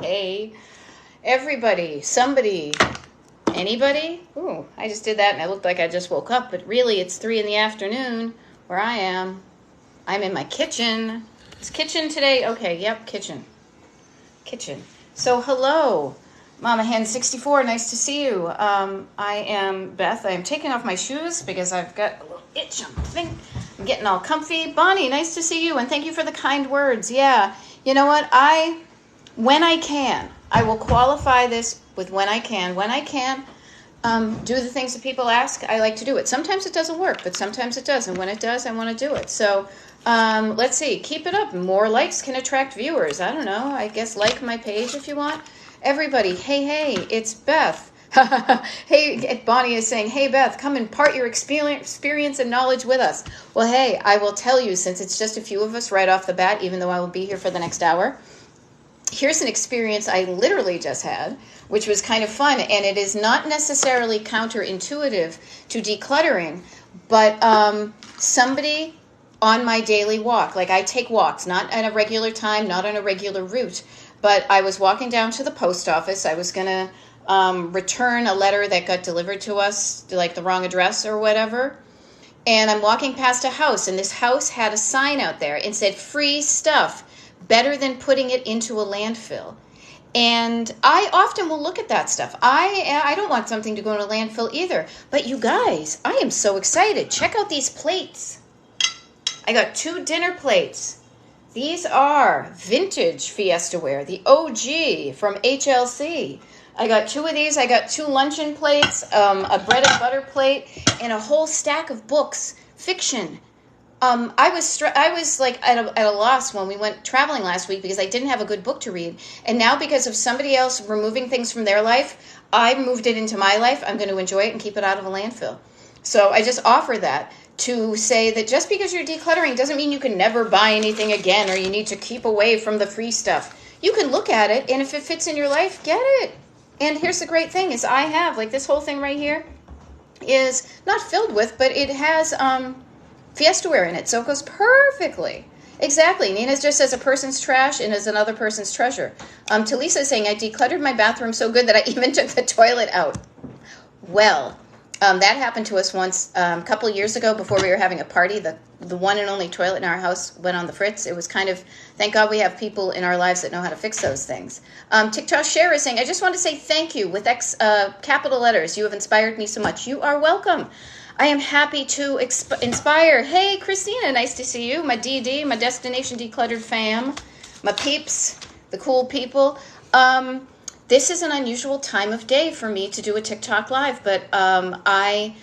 Hey, everybody, somebody, anybody? Ooh, I just did that and I looked like I just woke up, but really it's 3 in the afternoon where I am. I'm in my kitchen. It's kitchen today? Okay, yep, kitchen. So, hello, Mama Hen 64, nice to see you. I am Beth. I am taking off my shoes because I've got a little itch on my finger. I'm getting all comfy. Bonnie, nice to see you, and thank you for the kind words. Yeah, you know what? When I can, I will qualify this with when I can. When I can, do the things that people ask, I like to do it. Sometimes it doesn't work, but sometimes it does. And when it does, I want to do it. So let's see. Keep it up. More likes can attract viewers. I don't know. I guess like my page if you want. Everybody, hey, it's Beth. Hey, Bonnie is saying, hey, Beth, come impart your experience and knowledge with us. Well, hey, I will tell you, since it's just a few of us right off the bat, even though I will be here for the next hour. Here's an experience I literally just had, which was kind of fun, and it is not necessarily counterintuitive to decluttering, but somebody on my daily walk, like I take walks, not at a regular time, not on a regular route, but I was walking down to the post office. I was going to return a letter that got delivered to us, to like the wrong address or whatever, and I'm walking past a house, and this house had a sign out there and said, free stuff. Better than putting it into a landfill. And I often will look at that stuff. I don't want something to go in a landfill either. But you guys, I am so excited. Check out these plates. I got 2 dinner plates. These are vintage Fiestaware, the OG from HLC. I got 2 of these. I got 2 luncheon plates, a bread and butter plate, and a whole stack of books, fiction. I was like at a loss when we went traveling last week because I didn't have a good book to read. And now because of somebody else removing things from their life, I moved it into my life. I'm going to enjoy it and keep it out of a landfill. So I just offer that to say that just because you're decluttering doesn't mean you can never buy anything again or you need to keep away from the free stuff. You can look at it, and if it fits in your life, get it. And here's the great thing is I have, like this whole thing right here is not filled with, but it has Fiestaware in it, so it goes perfectly. Exactly. Nina just says a person's trash and is another person's treasure. Talisa is saying, I decluttered my bathroom so good that I even took the toilet out. Well, that happened to us once a couple of years ago before we were having a party. The one and only toilet in our house went on the fritz. It was kind of, thank God we have people in our lives that know how to fix those things. TikTok Share is saying, I just want to say thank you with capital letters. You have inspired me so much. You are welcome. I am happy to inspire. Hey, Christina, nice to see you. My DD, my Destination Decluttered fam, my peeps, the cool people. This is an unusual time of day for me to do a TikTok live, but I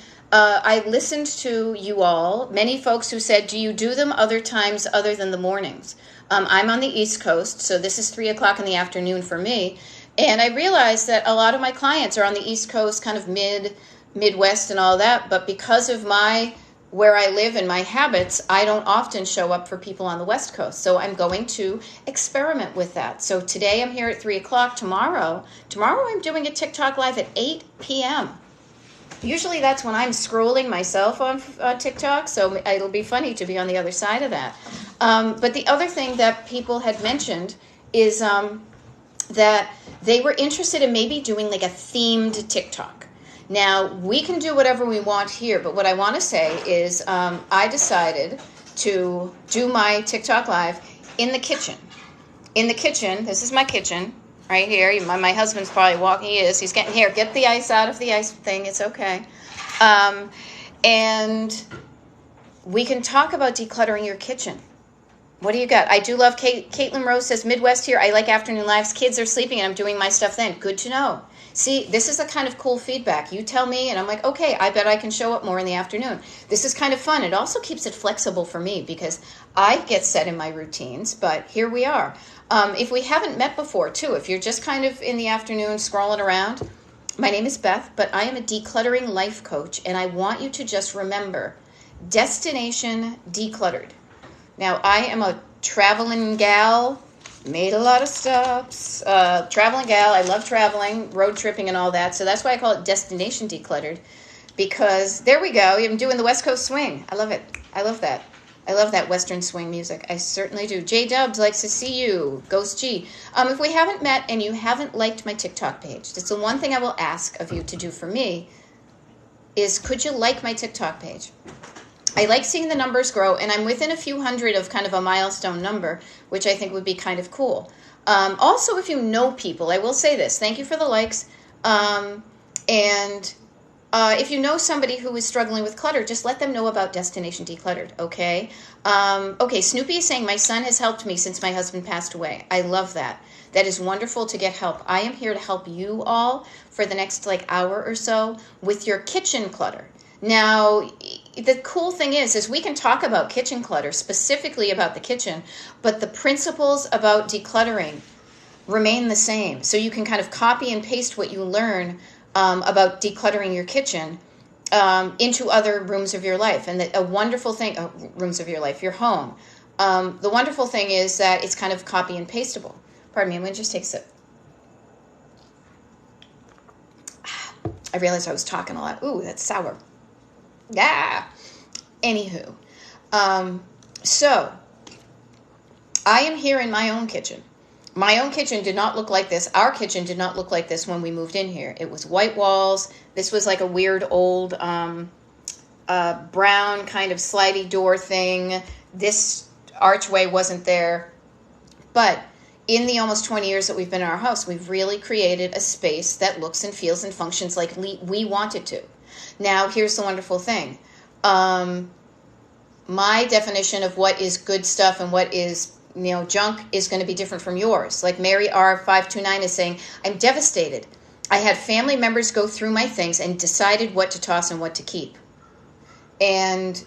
listened to you all, many folks who said, do you do them other times other than the mornings? I'm on the East Coast, so this is 3 o'clock in the afternoon for me, and I realized that a lot of my clients are on the East Coast, kind of Midwest and all that, but because of where I live and my habits, I don't often show up for people on the West Coast. So I'm going to experiment with that. So today I'm here at 3 o'clock. Tomorrow I'm doing a TikTok live at 8 p.m. Usually that's when I'm scrolling myself on TikTok, so it'll be funny to be on the other side of that. But the other thing that people had mentioned is that they were interested in maybe doing like a themed TikTok. Now, we can do whatever we want here, but what I want to say is I decided to do my TikTok live in the kitchen. In the kitchen, this is my kitchen right here. My husband's probably walking. He is. He's getting here. Get the ice out of the ice thing. It's okay. And we can talk about decluttering your kitchen. What do you got? I do love Caitlin Rose says, Midwest here. I like afternoon lives. Kids are sleeping and I'm doing my stuff then. Good to know. See, this is a kind of cool feedback. You tell me, and I'm like, okay, I bet I can show up more in the afternoon. This is kind of fun. It also keeps it flexible for me because I get set in my routines, but here we are. If we haven't met before, too, if you're just kind of in the afternoon scrolling around, my name is Beth, but I am a decluttering life coach, and I want you to just remember, Destination Decluttered. Now, I am a traveling gal. Made a lot of stops. Traveling gal. I love traveling, road tripping and all that. So that's why I call it Destination Decluttered. Because there we go. I'm doing the West Coast swing. I love it. I love that. I love that Western swing music. I certainly do. J Dubs likes to see you. Ghost G. If we haven't met and you haven't liked my TikTok page, that's the one thing I will ask of you to do for me is could you like my TikTok page? I like seeing the numbers grow, and I'm within a few hundred of kind of a milestone number, which I think would be kind of cool. Also, if you know people, I will say this. Thank you for the likes. If you know somebody who is struggling with clutter, just let them know about Destination Decluttered, okay? Okay, Snoopy is saying, my son has helped me since my husband passed away. I love that. That is wonderful to get help. I am here to help you all for the next hour or so with your kitchen clutter. Now, the cool thing is we can talk about kitchen clutter, specifically about the kitchen, but the principles about decluttering remain the same. So you can kind of copy and paste what you learn about decluttering your kitchen into other rooms of your life. And a wonderful thing, rooms of your life, your home. The wonderful thing is that it's kind of copy and pasteable. Pardon me, I'm going to just take a sip. I realized I was talking a lot. Ooh, that's sour. Yeah. Anywho. So, I am here in my own kitchen. My own kitchen did not look like this. Our kitchen did not look like this when we moved in here. It was white walls. This was like a weird old brown kind of slidey door thing. This archway wasn't there. But in the almost 20 years that we've been in our house, we've really created a space that looks and feels and functions like we want it to. Now, here's the wonderful thing. My definition of what is good stuff and what is junk is going to be different from yours. Like Mary R529 is saying, I'm devastated. I had family members go through my things and decided what to toss and what to keep. And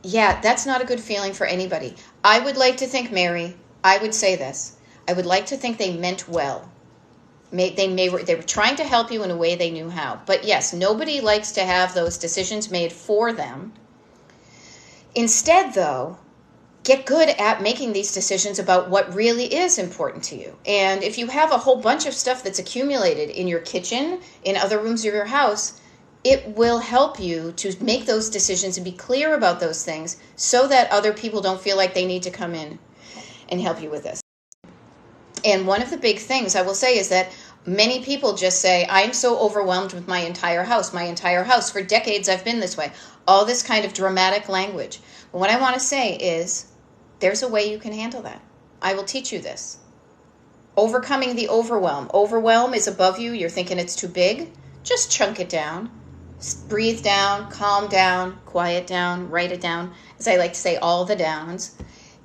yeah, that's not a good feeling for anybody. I would like to think, Mary, I would say this. I would like to think they meant well. They were trying to help you in a way they knew how. But yes, nobody likes to have those decisions made for them. Instead, though, get good at making these decisions about what really is important to you. And if you have a whole bunch of stuff that's accumulated in your kitchen, in other rooms of your house, it will help you to make those decisions and be clear about those things so that other people don't feel like they need to come in and help you with this. And one of the big things I will say is that many people just say, I'm so overwhelmed with my entire house. My entire house. For decades, I've been this way. All this kind of dramatic language. But what I want to say is, there's a way you can handle that. I will teach you this. Overcoming the overwhelm. Overwhelm is above you. You're thinking it's too big. Just chunk it down. Breathe down, calm down, quiet down, write it down. As I like to say, all the downs.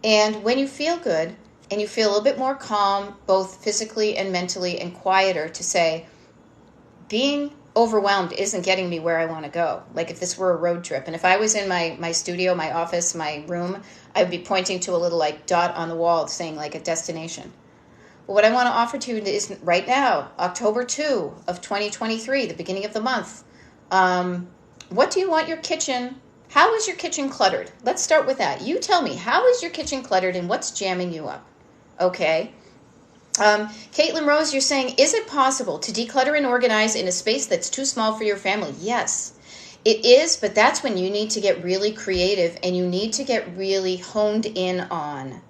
And when you feel good, and you feel a little bit more calm, both physically and mentally, and quieter, to say, being overwhelmed isn't getting me where I want to go. Like if this were a road trip. And if I was in my studio, my office, my room, I would be pointing to a little dot on the wall saying a destination. Well, what I want to offer to you is right now, October 2 of 2023, the beginning of the month. What do you want your kitchen? How is your kitchen cluttered? Let's start with that. You tell me, how is your kitchen cluttered and what's jamming you up? Okay. Caitlin Rose, you're saying, is it possible to declutter and organize in a space that's too small for your family? Yes, it is, but that's when you need to get really creative and you need to get really honed in on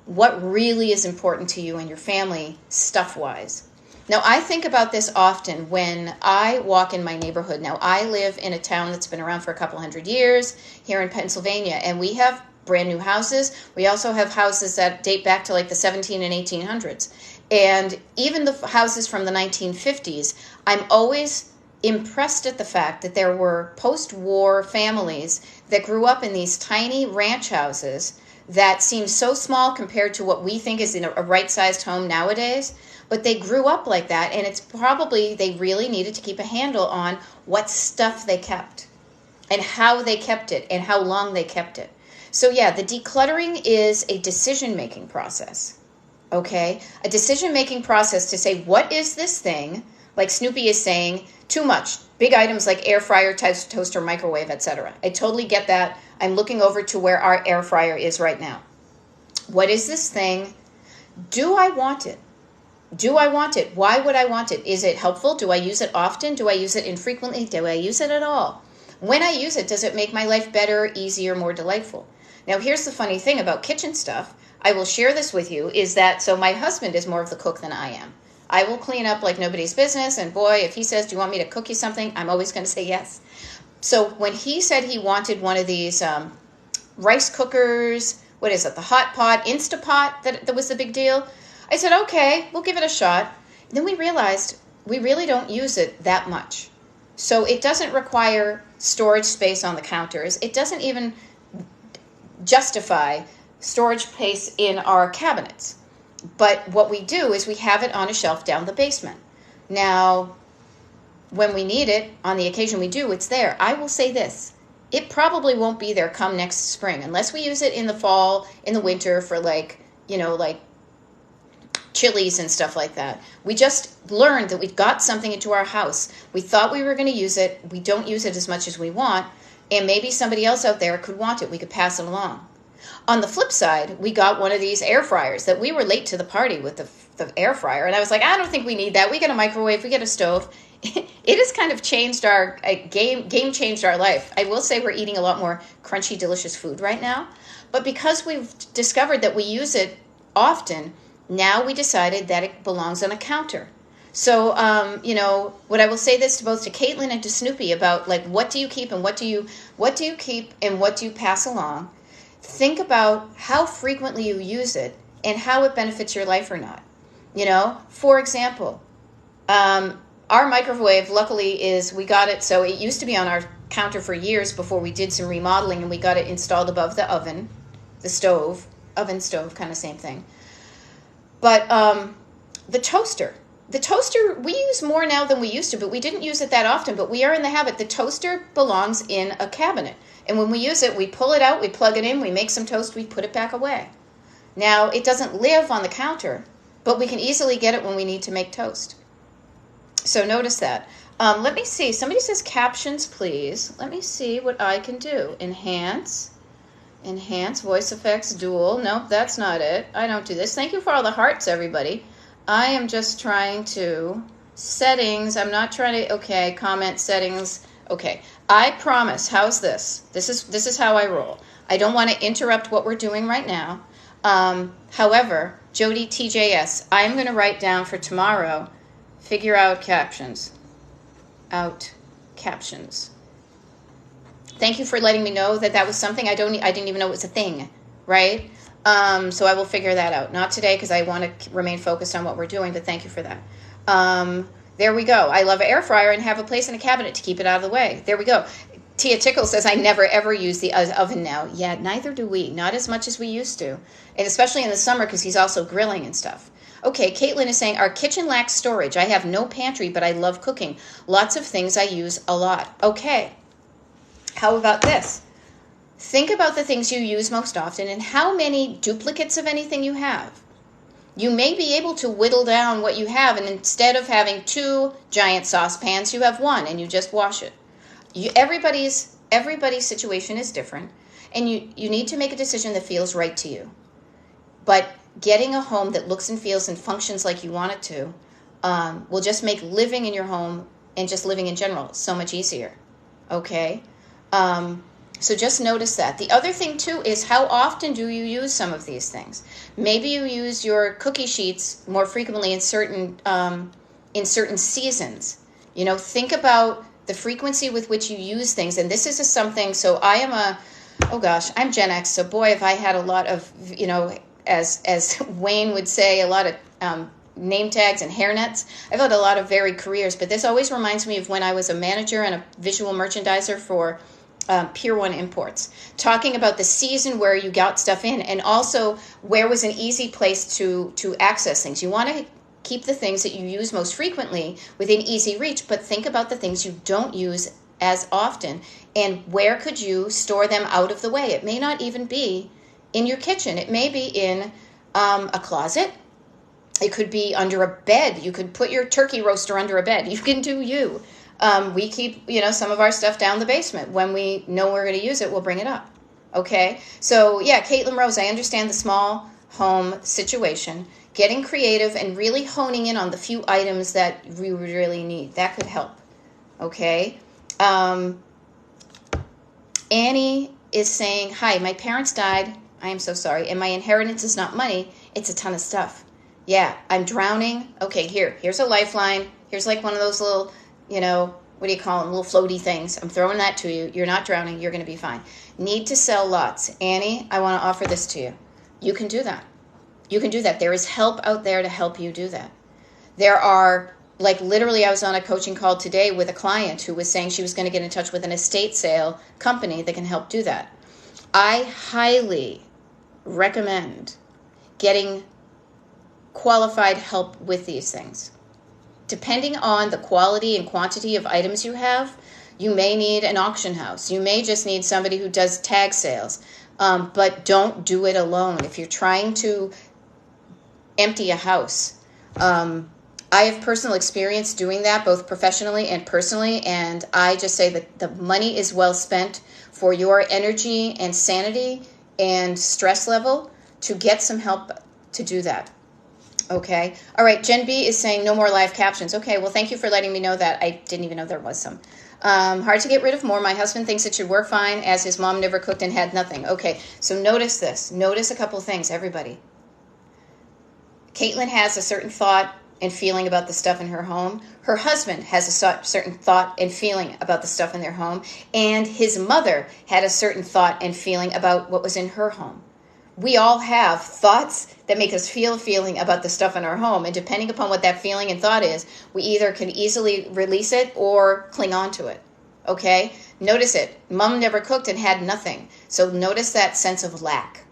what really is important to you and your family stuff-wise. Now, I think about this often when I walk in my neighborhood. Now, I live in a town that's been around for a couple hundred years here in Pennsylvania, and we have brand new houses. We also have houses that date back to the 17 and 1800s. And even the houses from the 1950s, I'm always impressed at the fact that there were post-war families that grew up in these tiny ranch houses that seem so small compared to what we think is in a right-sized home nowadays. But they grew up like that, and it's probably they really needed to keep a handle on what stuff they kept and how they kept it and how long they kept it. So yeah, the decluttering is a decision-making process, okay? A decision-making process to say, what is this thing? Like Snoopy is saying, too much. Big items like air fryer, toaster, microwave, etc. I totally get that. I'm looking over to where our air fryer is right now. What is this thing? Do I want it? Do I want it? Why would I want it? Is it helpful? Do I use it often? Do I use it infrequently? Do I use it at all? When I use it, does it make my life better, easier, more delightful? Now, here's the funny thing about kitchen stuff. I will share this with you, is that, so my husband is more of the cook than I am. I will clean up like nobody's business, and boy, if he says, do you want me to cook you something? I'm always going to say yes. So when he said he wanted one of these rice cookers, what is it, the hot pot, Instapot, that was the big deal, I said, okay, we'll give it a shot. And then we realized we really don't use it that much. So it doesn't require storage space on the counters. It doesn't even justify storage space in our cabinets. But what we do is we have it on a shelf down the basement. Now, when we need it, on the occasion we do, it's there. I will say this. It probably won't be there come next spring unless we use it in the fall, in the winter for like chilies and stuff like that. We just learned that we've got something into our house. We thought we were going to use it. We don't use it as much as we want. And maybe somebody else out there could want it. We could pass it along. On the flip side, we got one of these air fryers that we were late to the party with the air fryer. And I was like, I don't think we need that. We get a microwave. We get a stove. It has kind of changed our game changed our life. I will say we're eating a lot more crunchy, delicious food right now. But because we've discovered that we use it often, now we decided that it belongs on a counter. So, what I will say this to both to Caitlin and to Snoopy about like what do you keep and what do you keep and what do you pass along. Think about how frequently you use it and how it benefits your life or not. For example, our microwave, luckily, we got it, so it used to be on our counter for years before we did some remodeling, and we got it installed above the oven, the stove, oven stove, kind of same thing. But the toaster we use more now than we used to, but we didn't use it that often, but we are in the habit. The toaster belongs in a cabinet. And when we use it, we pull it out, we plug it in, we make some toast, we put it back away. Now, it doesn't live on the counter, but we can easily get it when we need to make toast. So notice that. Let me see. Somebody says captions, please. Let me see what I can do. Enhance, voice effects, dual. Nope, that's not it. I don't do this. Thank you for all the hearts, everybody. I am just trying to, settings, I'm not trying to, okay, comment settings. Okay, I promise, how's this? This is how I roll. I don't want to interrupt what we're doing right now. However, Jody TJS, I'm going to write down for tomorrow, figure out captions. Thank you for letting me know that was something I didn't even know it was a thing, right? So I will figure that out. Not today because I want to remain focused on what we're doing, but thank you for that. There we go. I love an air fryer and have a place in a cabinet to keep it out of the way. There we go. Tia Tickle says, I never ever use the oven now. Yeah, neither do we. Not as much as we used to. And especially in the summer because he's also grilling and stuff. Okay, Caitlin is saying, our kitchen lacks storage. I have no pantry, but I love cooking. Lots of things I use a lot. Okay, how about this? Think about the things you use most often and how many duplicates of anything you have. You may be able to whittle down what you have, and instead of having 2 giant saucepans, you have 1 and you just wash it. Everybody's situation is different, and you need to make a decision that feels right to you. But getting a home that looks and feels and functions like you want it to will just make living in your home and just living in general so much easier. Okay? So just notice that. The other thing, too, is how often do you use some of these things? Maybe you use your cookie sheets more frequently in certain seasons. Think about the frequency with which you use things. And this is something, so I'm Gen X, so boy, if I had a lot of, as Wayne would say, a lot of name tags and hairnets. I've had a lot of varied careers, but this always reminds me of when I was a manager and a visual merchandiser for Pier 1 Imports, talking about the season where you got stuff in and also where was an easy place to access things. You want to keep the things that you use most frequently within easy reach, but think about the things you don't use as often and where could you store them out of the way. It may not even be in your kitchen. It may be in a closet. It could be under a bed. You could put your turkey roaster under a bed. You can do you. We keep, some of our stuff down the basement. When we know we're going to use it, we'll bring it up. Okay? So, yeah, Caitlin Rose, I understand the small home situation. Getting creative and really honing in on the few items that we really need. That could help. Okay? Annie is saying, hi, my parents died. I am so sorry. And my inheritance is not money. It's a ton of stuff. Yeah, I'm drowning. Okay, here's a lifeline. Here's like one of those little, what do you call them? Little floaty things. I'm throwing that to you. You're not drowning. You're going to be fine. Need to sell lots. Annie, I want to offer this to you. You can do that. You can do that. There is help out there to help you do that. There are, like literally I was on a coaching call today with a client who was saying she was going to get in touch with an estate sale company that can help do that. I highly recommend getting qualified help with these things. Depending on the quality and quantity of items you have, you may need an auction house. You may just need somebody who does tag sales. But don't do it alone. If you're trying to empty a house, I have personal experience doing that, both professionally and personally, and I just say that the money is well spent for your energy and sanity and stress level to get some help to do that. Okay. All right. Jen B is saying no more live captions. Okay. Well, thank you for letting me know that. I didn't even know there was some. Hard to get rid of more. My husband thinks it should work fine as his mom never cooked and had nothing. Okay. So notice this. Notice a couple of things, everybody. Caitlin has a certain thought and feeling about the stuff in her home. Her husband has a certain thought and feeling about the stuff in their home. And his mother had a certain thought and feeling about what was in her home. We all have thoughts that make us feel a feeling about the stuff in our home. And depending upon what that feeling and thought is, we either can easily release it or cling on to it. Okay? Notice it. Mom never cooked and had nothing. So notice that sense of lack.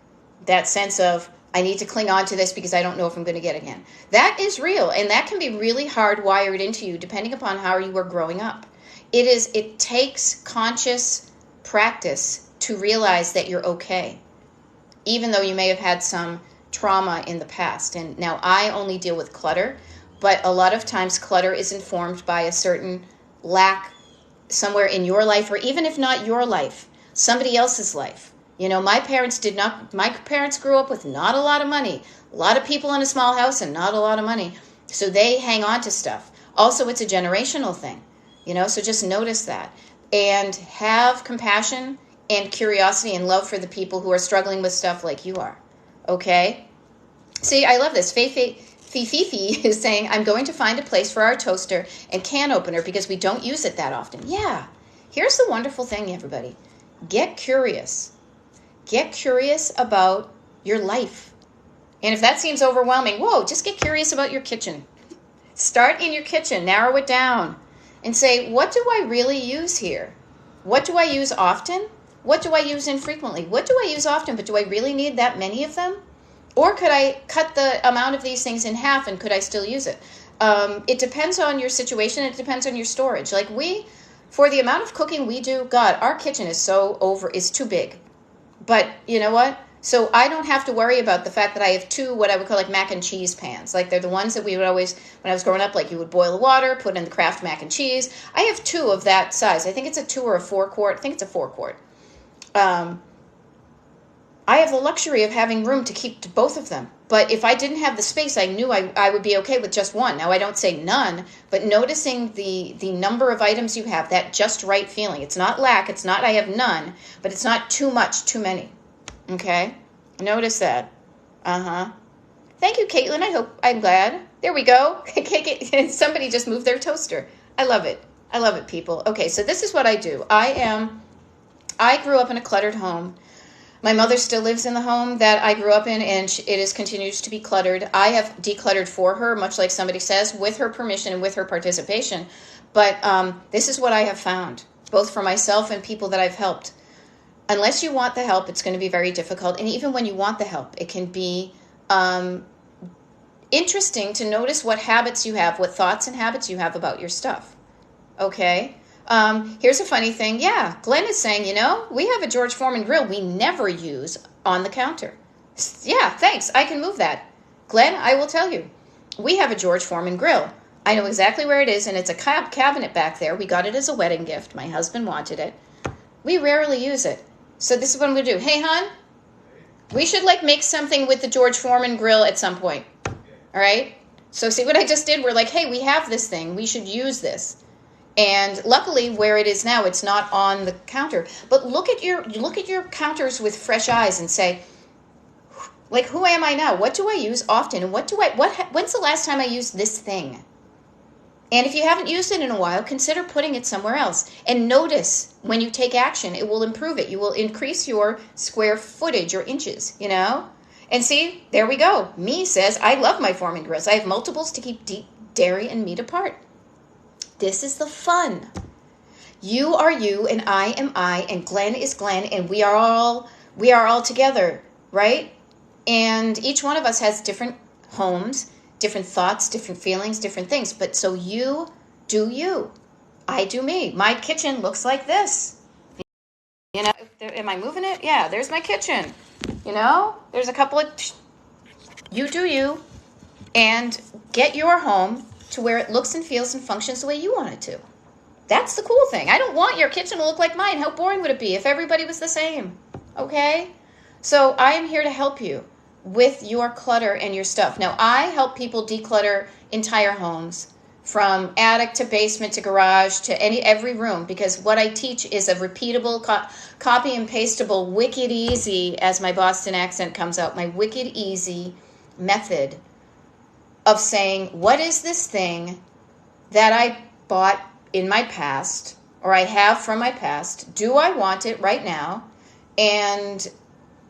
That sense of, I need to cling on to this because I don't know if I'm going to get it again. That is real. And that can be really hardwired into you depending upon how you were growing up. It takes conscious practice to realize that you're okay, even though you may have had some trauma in the past. And now I only deal with clutter, but a lot of times clutter is informed by a certain lack somewhere in your life, or even if not your life, somebody else's life. My parents grew up with not a lot of money, a lot of people in a small house and not a lot of money. So they hang on to stuff. Also, it's a generational thing, so just notice that and have compassion and curiosity and love for the people who are struggling with stuff like you are. Okay? See, I love this. Fifi is saying, I'm going to find a place for our toaster and can opener because we don't use it that often. Yeah. Here's the wonderful thing, everybody. Get curious. Get curious about your life. And if that seems overwhelming, just get curious about your kitchen. Start in your kitchen. Narrow it down. And say, what do I really use here? What do I use often? What do I use infrequently? What do I use often, but do I really need that many of them? Or could I cut the amount of these things in half and could I still use it? It depends on your situation. It depends on your storage. Like for the amount of cooking we do, God, our kitchen is too big. But you know what? So I don't have to worry about the fact that I have two, what I would call like mac and cheese pans. Like they're the ones that we would always, when I was growing up, like you would boil the water, put in the Kraft mac and cheese. I have two of that size. I think it's a 2 or a 4 quart. I think it's a 4 quart. I have the luxury of having room to keep both of them. But if I didn't have the space, I knew I would be okay with just one. Now, I don't say none, but noticing the number of items you have, that just right feeling. It's not lack. It's not I have none, but it's not too much, too many. Okay? Notice that. Thank you, Caitlin. I'm glad. There we go. Somebody just moved their toaster. I love it. I love it, people. Okay, so this is what I do. I grew up in a cluttered home. My mother still lives in the home that I grew up in, and continues to be cluttered. I have decluttered for her, much like somebody says, with her permission and with her participation. But this is what I have found, both for myself and people that I've helped. Unless you want the help, it's going to be very difficult. And even when you want the help, it can be interesting to notice what habits you have, what thoughts and habits you have about your stuff. Okay? Here's a funny thing. Yeah, Glenn is saying, we have a George Foreman grill we never use on the counter. Yeah, thanks. I can move that. Glenn, I will tell you. We have a George Foreman grill. I know exactly where it is, and it's a cabinet back there. We got it as a wedding gift. My husband wanted it. We rarely use it. So this is what I'm going to do. Hey, hon, we should make something with the George Foreman grill at some point. All right? So see what I just did? We're like, hey, we have this thing. We should use this. And luckily, where it is now, it's not on the counter. But look at your counters with fresh eyes and say, like, who am I now? What do I use often? And when's the last time I used this thing? And if you haven't used it in a while, consider putting it somewhere else. And notice when you take action, it will improve it. You will increase your square footage or inches, And see, there we go. Me says, I love my Foreman grills. I have multiples to keep dairy and meat apart. This is the fun. You are you, and I am I, and Glenn is Glenn, and we are all together, right? And each one of us has different homes, different thoughts, different feelings, different things. But so you do you. I do me. My kitchen looks like this. Am I moving it? Yeah, there's my kitchen. There's a couple of... You do you. And get your home to where it looks and feels and functions the way you want it to. That's the cool thing. I don't want your kitchen to look like mine. How boring would it be if everybody was the same? Okay? So I am here to help you with your clutter and your stuff. Now, I help people declutter entire homes, from attic to basement to garage to every room, because what I teach is a repeatable, copy and pastable, wicked easy, as my Boston accent comes out, my wicked easy method of saying, what is this thing that I bought in my past, or I have from my past? Do I want it right now? And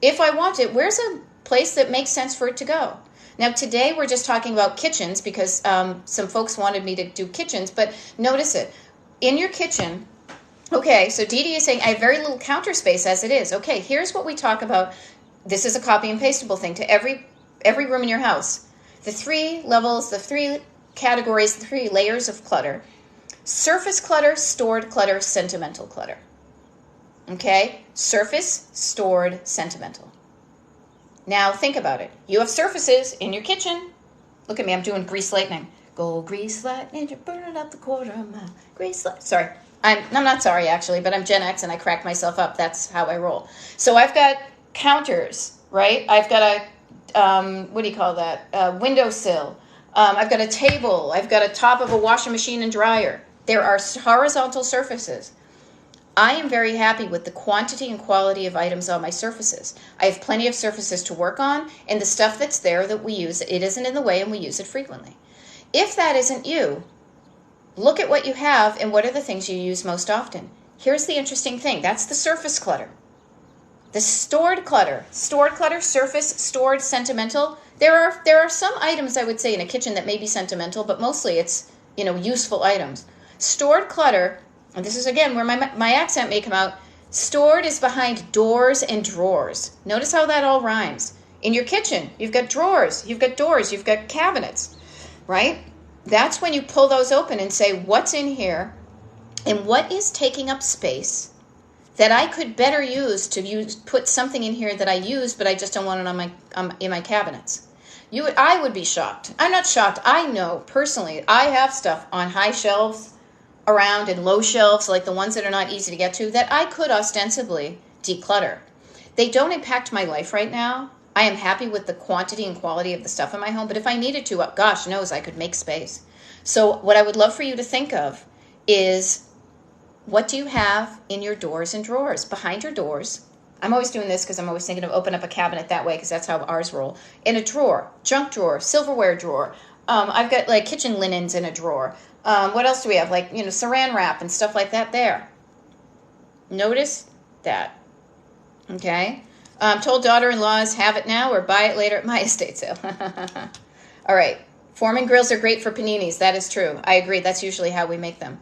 if I want it, where's a place that makes sense for it to go? Now, today we're just talking about kitchens because some folks wanted me to do kitchens, but notice it. In your kitchen, okay, so Dee Dee is saying, I have very little counter space as it is. Okay, here's what we talk about. This is a copy and pastable thing to every room in your house. The 3 levels, the 3 categories, the 3 layers of clutter. Surface clutter, stored clutter, sentimental clutter. Okay? Surface, stored, sentimental. Now think about it. You have surfaces in your kitchen. Look at me, I'm doing grease lightning. Go grease lightning, you're burning up the quarter mile. Grease lightning. Sorry. I'm not sorry, actually, but I'm Gen X and I crack myself up. That's how I roll. So I've got counters, right? I've got a, what do you call that? A windowsill. I've got a table. I've got a top of a washing machine and dryer. There are horizontal surfaces. I am very happy with the quantity and quality of items on my surfaces. I have plenty of surfaces to work on, and the stuff that's there that we use, it isn't in the way and we use it frequently. If that isn't you, look at what you have and what are the things you use most often. Here's the interesting thing. That's the surface clutter. The stored clutter, surface, stored, sentimental. There are some items, I would say, in a kitchen that may be sentimental, but mostly it's, useful items. Stored clutter, and this is again where my accent may come out, stored is behind doors and drawers. Notice how that all rhymes. In your kitchen, you've got drawers, you've got doors, you've got cabinets, right? That's when you pull those open and say, what's in here and what is taking up space that I could better use to put something in here that I use, but I just don't want it in my cabinets. I would be shocked. I'm not shocked. I know personally, I have stuff on high shelves around and low shelves, like the ones that are not easy to get to, that I could ostensibly declutter. They don't impact my life right now. I am happy with the quantity and quality of the stuff in my home, but if I needed to, gosh knows I could make space. So what I would love for you to think of is, what do you have in your doors and drawers? Behind your doors. I'm always doing this because I'm always thinking of open up a cabinet that way, because that's how ours roll. In a drawer, junk drawer, silverware drawer. I've got like kitchen linens in a drawer. What else do we have? Like, saran wrap and stuff like that there. Notice that. Okay? Told daughter-in-laws, have it now or buy it later at my estate sale. All right. Foreman grills are great for paninis. That is true. I agree. That's usually how we make them.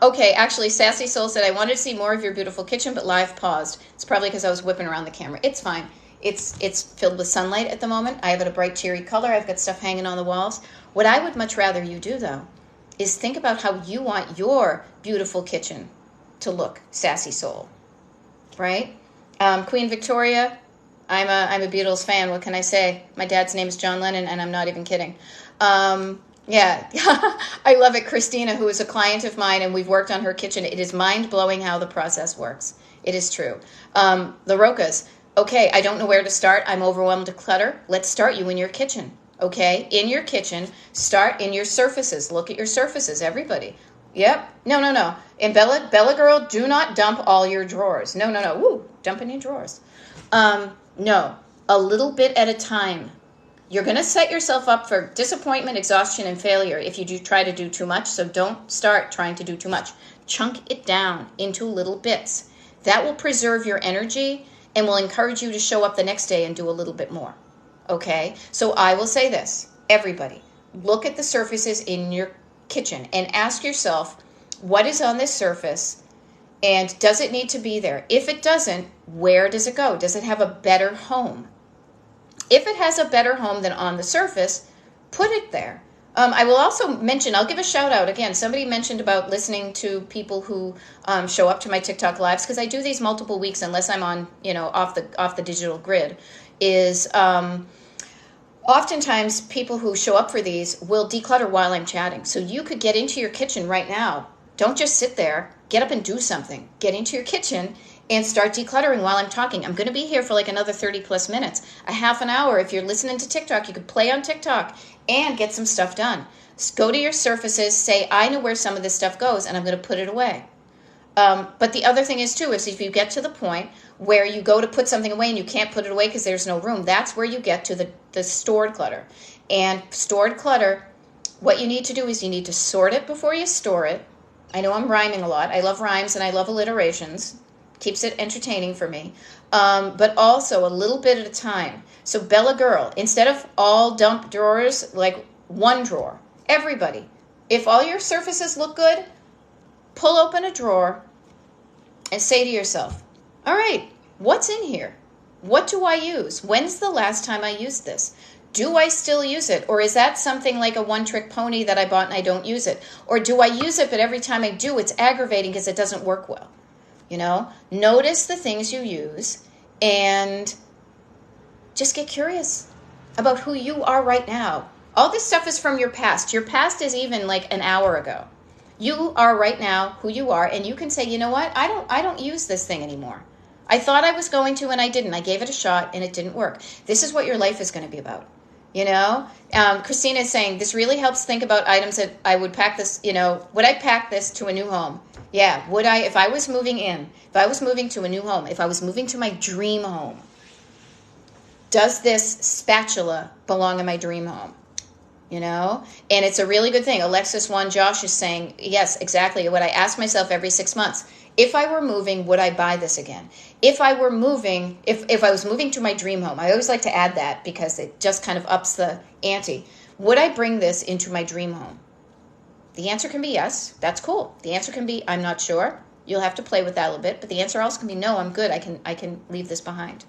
Okay, actually, Sassy Soul said, I wanted to see more of your beautiful kitchen, but live paused. It's probably because I was whipping around the camera. It's fine. It's filled with sunlight at the moment. I have it a bright cherry color. I've got stuff hanging on the walls. What I would much rather you do, though, is think about how you want your beautiful kitchen to look, Sassy Soul. Right? Queen Victoria, I'm a Beatles fan. What can I say? My dad's name is John Lennon, and I'm not even kidding. Yeah, I love it. Christina, who is a client of mine, and we've worked on her kitchen. It is mind-blowing how the process works. It is true. The Rokas, okay, I don't know where to start. I'm overwhelmed with clutter. Let's start you in your kitchen, okay? In your kitchen, start in your surfaces. Look at your surfaces, everybody. Yep. No, no, no. And Bella girl, do not dump all your drawers. No, no, no. Woo, dump in your drawers. No, a little bit at a time. You're going to set yourself up for disappointment, exhaustion, and failure if you do try to do too much. So don't start trying to do too much. Chunk it down into little bits. That will preserve your energy and will encourage you to show up the next day and do a little bit more. Okay? So I will say this. Everybody, look at the surfaces in your kitchen and ask yourself, what is on this surface and does it need to be there? If it doesn't, where does it go? Does it have a better home? If it has a better home than on the surface, put it there. I will also mention, I'll give a shout out again. Somebody mentioned about listening to people who show up to my TikTok lives, because I do these multiple weeks unless I'm on, off the digital grid. Is oftentimes people who show up for these will declutter while I'm chatting. So you could get into your kitchen right now. Don't just sit there. Get up and do something. Get into your kitchen and start decluttering while I'm talking. I'm going to be here for like another 30 plus minutes, a half an hour. If you're listening to TikTok, you could play on TikTok and get some stuff done. Just go to your surfaces, say, I know where some of this stuff goes, and I'm going to put it away. But the other thing is, too, is if you get to the point where you go to put something away and you can't put it away because there's no room, that's where you get to the stored clutter. And stored clutter, what you need to do is you need to sort it before you store it. I know I'm rhyming a lot. I love rhymes and I love alliterations. Keeps it entertaining for me. But also a little bit at a time. So Bella girl, instead of all dump drawers, like one drawer. Everybody, if all your surfaces look good, pull open a drawer and say to yourself, all right, what's in here? What do I use? When's the last time I used this? Do I still use it? Or is that something like a one-trick pony that I bought and I don't use it? Or do I use it, but every time I do, it's aggravating because it doesn't work well? Notice the things you use and just get curious about who you are right now. All this stuff is from your past. Your past is even like an hour ago. You are right now who you are, and you can say, you know what? I don't use this thing anymore. I thought I was going to and I didn't. I gave it a shot and it didn't work. This is what your life is going to be about. Christina is saying this really helps think about items that I would pack this, would I pack this to a new home? Yeah, would I, if I was moving to a new home, if I was moving to my dream home, does this spatula belong in my dream home? And it's a really good thing. Alexis1 Josh is saying, yes, exactly what I ask myself every 6 months. If I were moving, would I buy this again? If I were moving, if I was moving to my dream home, I always like to add that because it just kind of ups the ante. Would I bring this into my dream home? The answer can be yes. That's cool. The answer can be, I'm not sure. You'll have to play with that a little bit. But the answer also can be, no, I'm good. I can leave this behind.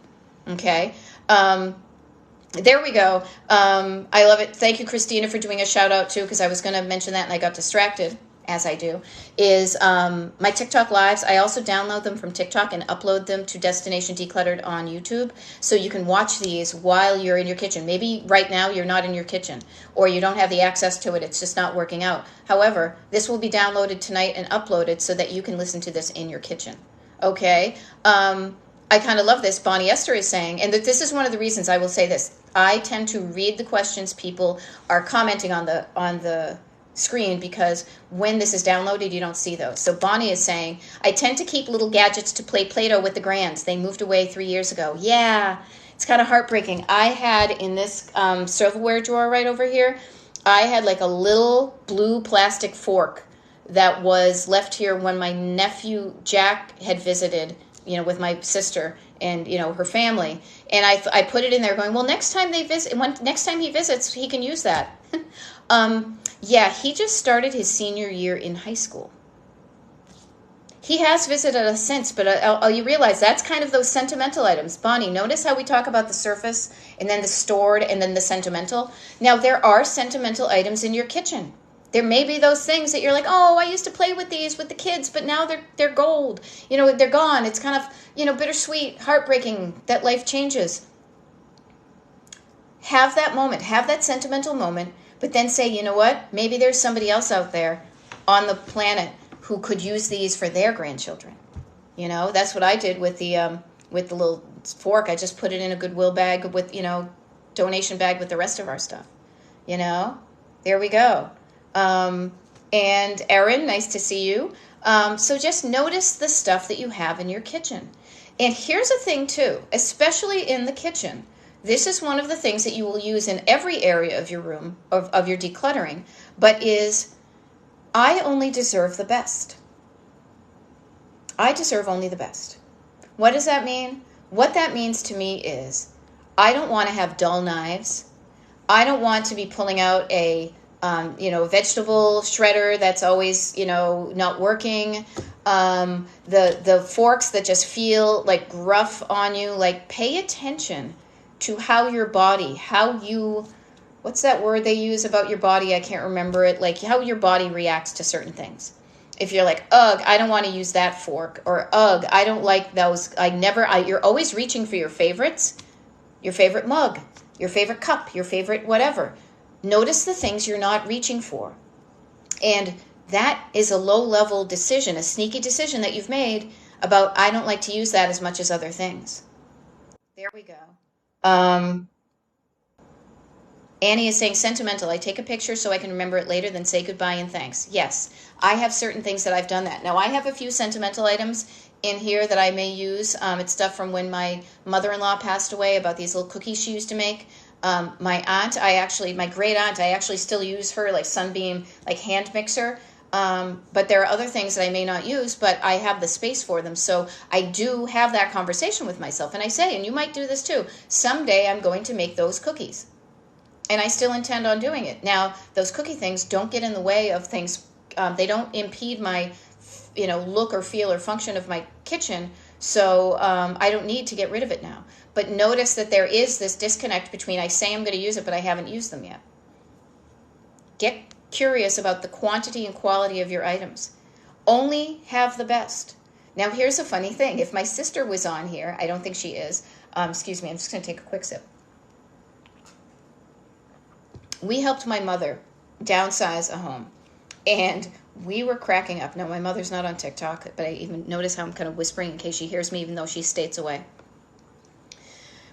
Okay? There we go. I love it. Thank you, Christina, for doing a shout out too, because I was going to mention that and I got distracted, as I do, is my TikTok lives. I also download them from TikTok and upload them to Destination Decluttered on YouTube. So you can watch these while you're in your kitchen. Maybe right now you're not in your kitchen or you don't have the access to it. It's just not working out. However, this will be downloaded tonight and uploaded so that you can listen to this in your kitchen. Okay? I kind of love this. Bonnie Esther is saying, and that this is one of the reasons I will say this. I tend to read the questions people are commenting on the screen because when this is downloaded, you don't see those. So Bonnie is saying, I tend to keep little gadgets to play Play-Doh with the grands. They moved away 3 years ago. Yeah, it's kind of heartbreaking. I had in this silverware drawer right over here, I had like a little blue plastic fork that was left here when my nephew Jack had visited, with my sister and, her family. And I put it in there going, well, next time he visits, he can use that. Yeah, he just started his senior year in high school. He has visited us since, but you realize that's kind of those sentimental items. Bonnie, notice how we talk about the surface and then the stored and then the sentimental. Now, there are sentimental items in your kitchen. There may be those things that you're like, oh, I used to play with these with the kids, but now they're gold. They're gone. It's kind of, bittersweet, heartbreaking that life changes. Have that moment. Have that sentimental moment, but then say, you know what? Maybe there's somebody else out there on the planet who could use these for their grandchildren. That's what I did with the little fork. I just put it in a Goodwill bag with, donation bag with the rest of our stuff. There we go. And Erin, nice to see you. So just notice the stuff that you have in your kitchen. And here's a thing too, especially in the kitchen. This is one of the things that you will use in every area of your room, of your decluttering, but is, I only deserve the best. I deserve only the best. What does that mean? What that means to me is, I don't want to have dull knives. I don't want to be pulling out a vegetable shredder that's always, not working. The forks that just feel like gruff on you. Like, pay attention to how your body, what's that word they use about your body? I can't remember it. Like, how your body reacts to certain things. If you're like, ugh, I don't want to use that fork, or ugh, I don't like those. You're always reaching for your favorites, your favorite mug, your favorite cup, your favorite whatever. Notice the things you're not reaching for. And that is a low-level decision, a sneaky decision that you've made about, I don't like to use that as much as other things. There we go. Annie is saying, sentimental. I take a picture so I can remember it later, then say goodbye and thanks. Yes, I have certain things that I've done that. Now, I have a few sentimental items in here that I may use. It's stuff from when my mother-in-law passed away, about these little cookies she used to make. My aunt, my great aunt, I actually still use her, like Sunbeam, like hand mixer. But there are other things that I may not use, but I have the space for them. So I do have that conversation with myself. And I say, and you might do this too, someday I'm going to make those cookies. And I still intend on doing it. Now, those cookie things don't get in the way of things. They don't impede my, look or feel or function of my kitchen. So I don't need to get rid of it now. But notice that there is this disconnect between, I say I'm going to use it, but I haven't used them yet. Get curious about the quantity and quality of your items. Only have the best. Now, here's a funny thing. If my sister was on here, I don't think she is. Excuse me, I'm just going to take a quick sip. We helped my mother downsize a home, and we were cracking up. Now, my mother's not on TikTok, but I even notice how I'm kind of whispering in case she hears me, even though she's states away.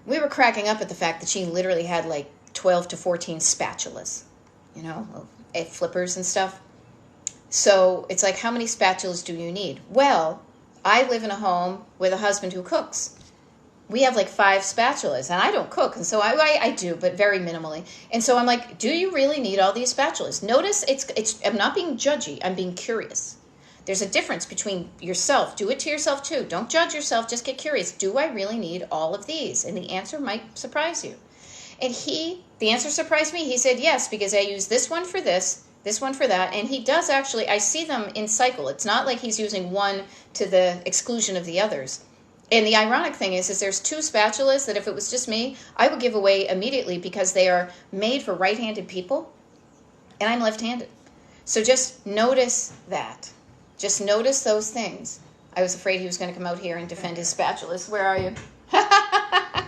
We were cracking up at the fact that she literally had like 12 to 14 spatulas, flippers and stuff. So it's like, how many spatulas do you need? Well, I live in a home with a husband who cooks. We have like 5 spatulas, and I don't cook, and so I do, but very minimally. And so I'm like, do you really need all these spatulas? Notice I'm not being judgy, I'm being curious. There's a difference between yourself. Do it to yourself too. Don't judge yourself, just get curious. Do I really need all of these? And the answer might surprise you. And the answer surprised me. He said yes, because I use this one for this one for that, and he does actually, I see them in cycle. It's not like he's using one to the exclusion of the others. And the ironic thing is there's 2 spatulas that if it was just me, I would give away immediately because they are made for right-handed people, and I'm left-handed. So just notice that. Just notice those things. I was afraid he was going to come out here and defend his spatulas. Where are you?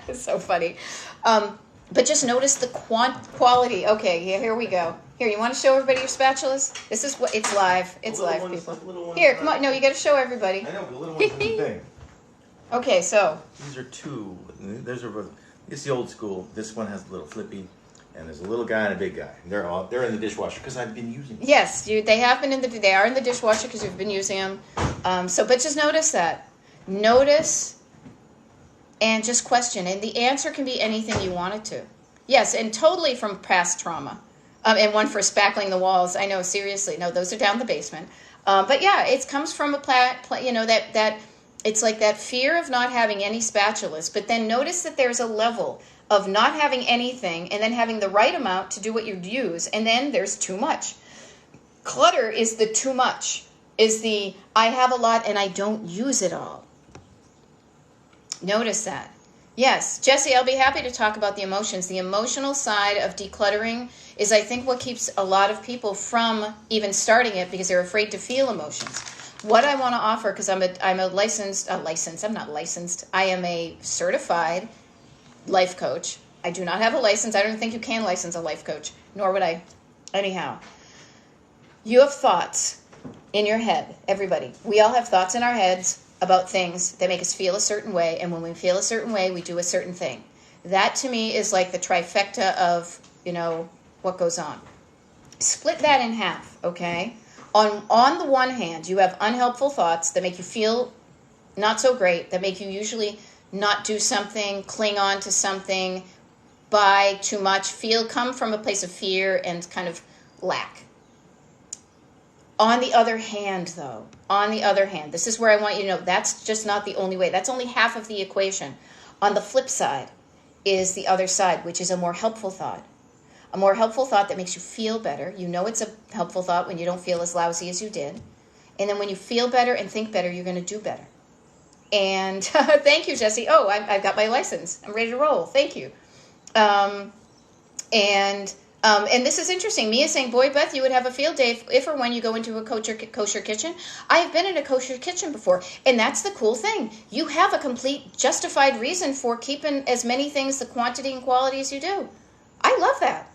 It's so funny. But just notice the quality. Okay, here we go. Here, you want to show everybody your spatulas? This is what, it's live. It's live, people. Here, come on. No, you got to show everybody. I know, but the little ones are the thing. Okay, so. These are 2. This is the old school. This one has a little flippy, and there's a little guy and a big guy. They're in the dishwasher because I've been using them. Yes, they are in the dishwasher because you've been using them. But just notice that. Notice and just question. And the answer can be anything you want it to. Yes, and totally from past trauma. And one for spackling the walls. I know, seriously. No, those are down the basement. But yeah, it comes from that it's like that fear of not having any spatulas. But then notice that there's a level of not having anything and then having the right amount to do what you use. And then there's too much. Clutter is the too much. Is the I have a lot and I don't use it all. Notice that. Yes, Jesse, I'll be happy to talk about the emotions. The emotional side of decluttering is, I think, what keeps a lot of people from even starting it because they're afraid to feel emotions. What I want to offer, because I'm not licensed. I am a certified life coach. I do not have a license. I don't think you can license a life coach, nor would I. Anyhow, you have thoughts in your head, everybody. We all have thoughts in our heads about things that make us feel a certain way, and when we feel a certain way, we do a certain thing. That, to me, is like the trifecta of, what goes on. Split that in half, okay? On the one hand, you have unhelpful thoughts that make you feel not so great, that make you usually not do something, cling on to something, buy too much, come from a place of fear and kind of lack. On the other hand, though, this is where I want you to know that's just not the only way. That's only half of the equation. On the flip side is the other side, which is a more helpful thought. A more helpful thought that makes you feel better. You know it's a helpful thought when you don't feel as lousy as you did. And then when you feel better and think better, you're going to do better. And thank you, Jesse. Oh, I've got my license. I'm ready to roll. Thank you. And this is interesting. Mia saying, boy, Beth, you would have a field day if or when you go into a kosher kitchen. I have been in a kosher kitchen before, and that's the cool thing. You have a complete justified reason for keeping as many things, the quantity and quality as you do. I love that.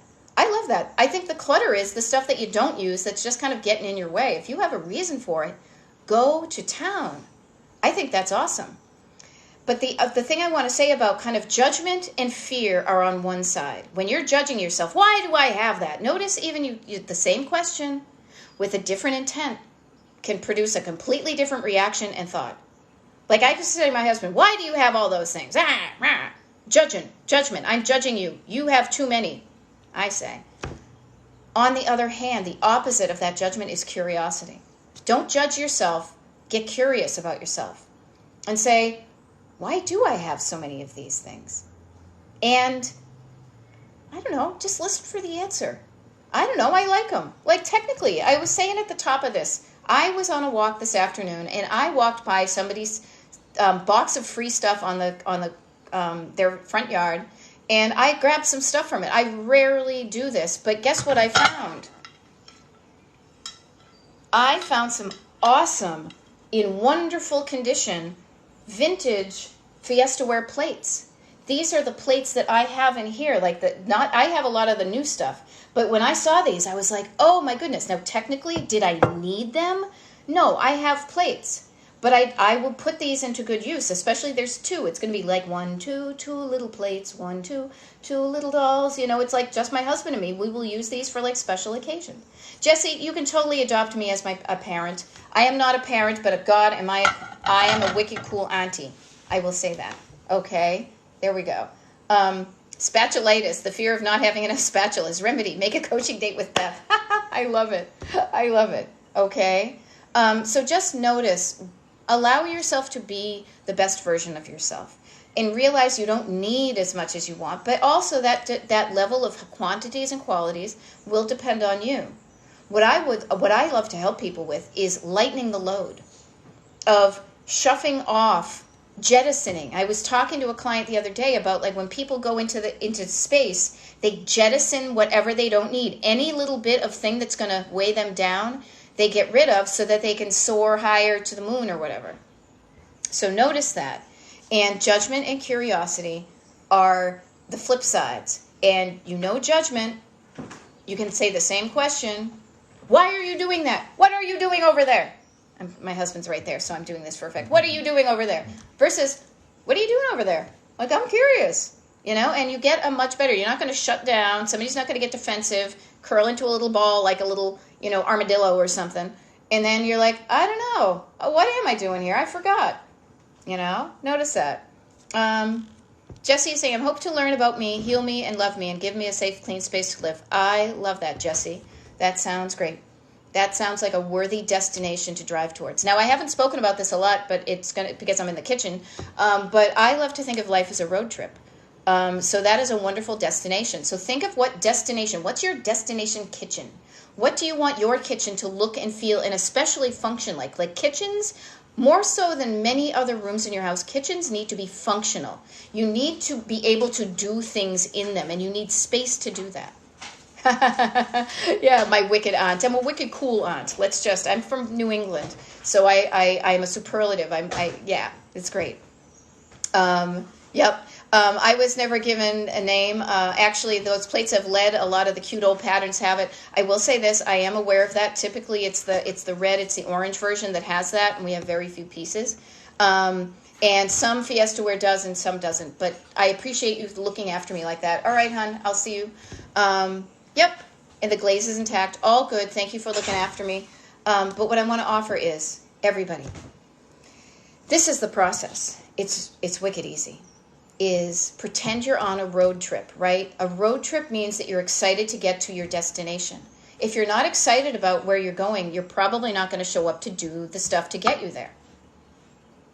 I think the clutter is the stuff that you don't use that's just kind of getting in your way. If you have a reason for it, go to town. I think that's awesome. But the thing I want to say about kind of judgment and fear are on one side. When you're judging yourself, why do I have that? Notice even the same question with a different intent can produce a completely different reaction and thought. Like I could say to my husband, why do you have all those things? Judgment. I'm judging you. You have too many, I say. On the other hand, the opposite of that judgment is curiosity. Don't judge yourself. Get curious about yourself and say, why do I have so many of these things? And I don't know, just listen for the answer. I don't know, I like them. Like technically, I was saying at the top of this, I was on a walk this afternoon and I walked by somebody's box of free stuff on their front yard, and I grabbed some stuff from it. I rarely do this, but guess what I found? I found some awesome, in wonderful condition, vintage Fiestaware plates. These are the plates that I have in here. I have a lot of the new stuff, but when I saw these, I was like, oh my goodness. Now, technically, did I need them? No, I have plates, but I will put these into good use, especially there's two. It's going to be like 1, 2, 2 little plates, 1, 2, 2 little dolls. You know, it's like just my husband and me. We will use these for like special occasions. Jesse, you can totally adopt me as a parent. I am not a parent, but God, I am a wicked cool auntie. I will say that. Okay, there we go. Spatulitis, the fear of not having enough spatulas. Remedy, make a coaching date with Beth. I love it. Okay, so just notice, allow yourself to be the best version of yourself, and realize you don't need as much as you want, but also that level of quantities and qualities will depend on you. What I love to help people with is lightening the load of shuffling off, jettisoning. I was talking to a client the other day about like when people go into space, they jettison whatever they don't need. Any little bit of thing that's going to weigh them down, they get rid of so that they can soar higher to the moon or whatever. So notice that. And judgment and curiosity are the flip sides. And judgment, you can say the same question. Why are you doing that? What are you doing over there? My husband's right there, so I'm doing this for effect. What are you doing over there? Versus, what are you doing over there? Like, I'm curious, and you get a much better. You're not going to shut down. Somebody's not going to get defensive, curl into a little ball like a little, armadillo or something. And then you're like, I don't know. What am I doing here? I forgot. Notice that. Jesse is saying, I hope to learn about me, heal me, and love me, and give me a safe, clean space to live. I love that, Jesse. That sounds great. That sounds like a worthy destination to drive towards. Now, I haven't spoken about this a lot, but it's because I'm in the kitchen. But I love to think of life as a road trip. So that is a wonderful destination. So think of what's your destination kitchen? What do you want your kitchen to look and feel and especially function like? Like kitchens, more so than many other rooms in your house, kitchens need to be functional. You need to be able to do things in them, and you need space to do that. Yeah, my wicked aunt. I'm a wicked cool aunt. I'm from New England, so I'm a superlative. Yeah, it's great. Yep. I was never given a name. Actually, those plates have lead. A lot of the cute old patterns have it. I will say this. I am aware of that. Typically, it's the red, it's the orange version that has that, and we have very few pieces. And some Fiestaware does and some doesn't. But I appreciate you looking after me like that. All right, hon. I'll see you. Yep. And the glaze is intact. All good. Thank you for looking after me. But what I want to offer is, everybody, this is the process. It's wicked easy. Is pretend you're on a road trip, right? A road trip means that you're excited to get to your destination. If you're not excited about where you're going, you're probably not going to show up to do the stuff to get you there,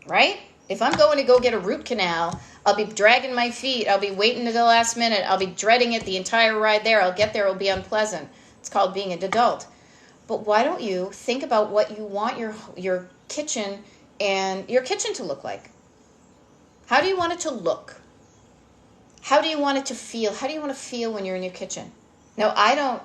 right? If I'm going to go get a root canal, I'll be dragging my feet. I'll be waiting to the last minute. I'll be dreading it the entire ride there. I'll get there. It'll be unpleasant. It's called being an adult. But why don't you think about what you want your kitchen and your kitchen to look like? How do you want it to look? How do you want it to feel? How do you want to feel when you're in your kitchen? Now, I don't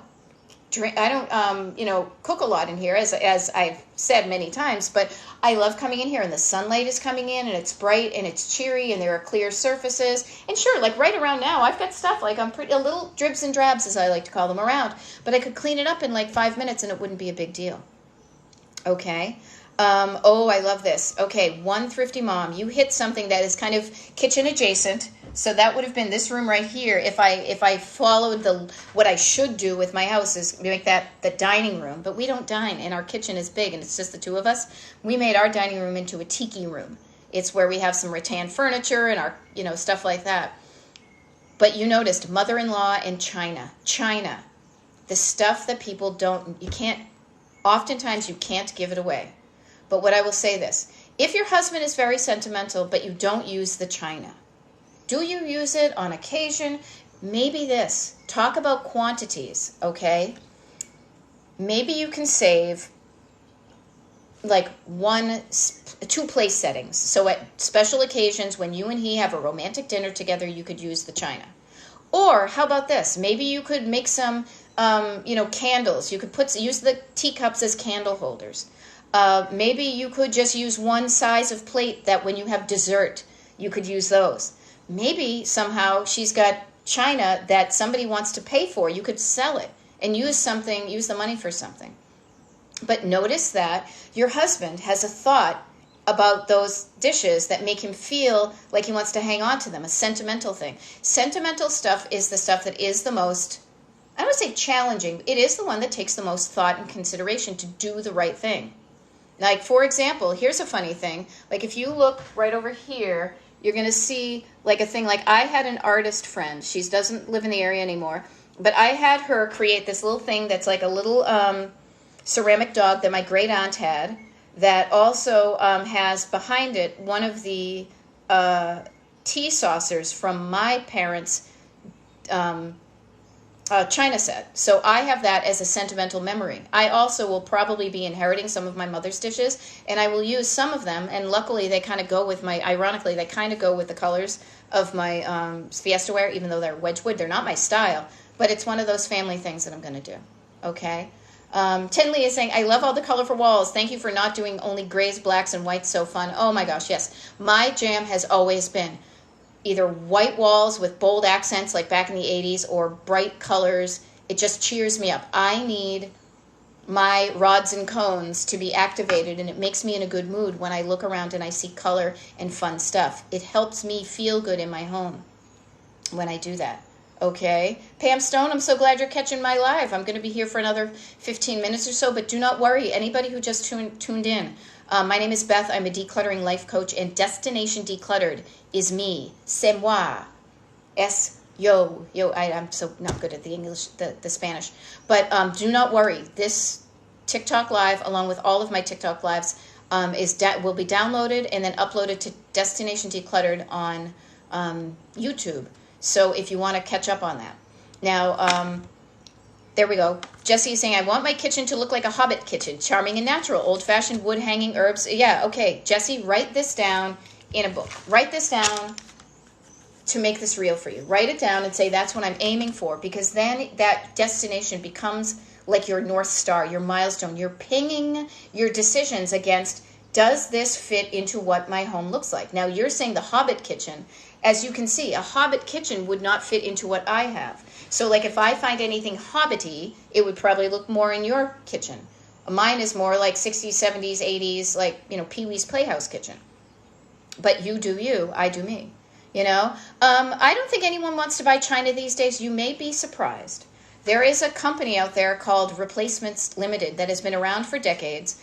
cook a lot in here, as I've said many times, but I love coming in here and the sunlight is coming in and it's bright and it's cheery and there are clear surfaces. And sure, like right around now, I've got stuff like a little dribs and drabs, as I like to call them, around, but I could clean it up in like 5 minutes and it wouldn't be a big deal. Okay. I love this. Okay, one thrifty mom, you hit something that is kind of kitchen adjacent. So that would have been this room right here. If I followed what I should do with my house is make that the dining room. But we don't dine, and our kitchen is big, and it's just the two of us. We made our dining room into a tiki room. It's where we have some rattan furniture and our stuff like that. But you noticed mother-in-law and china, the stuff that people oftentimes you can't give it away. But what I will say this, if your husband is very sentimental, but you don't use the china, do you use it on occasion? Maybe this. Talk about quantities, okay? Maybe you can save like 2 place settings. So at special occasions when you and he have a romantic dinner together, you could use the china. Or how about this? Maybe you could make some, candles. You could use the teacups as candle holders. Maybe you could just use one size of plate that when you have dessert, you could use those. Maybe somehow she's got china that somebody wants to pay for. You could sell it and use the money for something. But notice that your husband has a thought about those dishes that make him feel like he wants to hang on to them, a sentimental thing. Sentimental stuff is the stuff that is the most, I don't want to say challenging, it is the one that takes the most thought and consideration to do the right thing. Like, for example, here's a funny thing. Like, if you look right over here, you're going to see like a thing like I had an artist friend. She doesn't live in the area anymore. But I had her create this little thing that's like a little ceramic dog that my great aunt had that also has behind it one of the tea saucers from my parents' china set. So I have that as a sentimental memory. I also will probably be inheriting some of my mother's dishes, and I will use some of them, and luckily they kind of go with ironically, they kind of go with the colors of my Fiesta ware, even though they're Wedgwood. They're not my style, but it's one of those family things that I'm going to do. Okay? Tinley is saying, I love all the colorful walls. Thank you for not doing only grays, blacks, and whites. So fun. Oh my gosh, yes. My jam has always been either white walls with bold accents like back in the 80s or bright colors. It just cheers me up. I need my rods and cones to be activated, and it makes me in a good mood when I look around and I see color and fun stuff. It helps me feel good in my home when I do that. Okay. Pam Stone, I'm so glad you're catching my live. I'm going to be here for another 15 minutes or so, but do not worry. Anybody who just tuned in, my name is Beth. I'm a decluttering life coach, and Destination Decluttered is me. C'est moi. I'm so not good at the English, the Spanish. But do not worry. This TikTok live, along with all of my TikTok lives, will be downloaded and then uploaded to Destination Decluttered on YouTube. So if you want to catch up on that. Now, there we go. Jesse is saying, I want my kitchen to look like a Hobbit kitchen. Charming and natural. Old-fashioned wood hanging herbs. Yeah, okay. Jesse, write this down in a book. Write this down to make this real for you. Write it down and say that's what I'm aiming for, because then that destination becomes like your North Star, your milestone. You're pinging your decisions against, does this fit into what my home looks like? Now, you're saying the Hobbit kitchen. As you can see, a Hobbit kitchen would not fit into what I have. So, like, if I find anything Hobbity, it would probably look more in your kitchen. Mine is more like 60s, 70s, 80s, like, Pee-wee's Playhouse kitchen. But you do you, I do me. I don't think anyone wants to buy china these days. You may be surprised. There is a company out there called Replacements Limited that has been around for decades.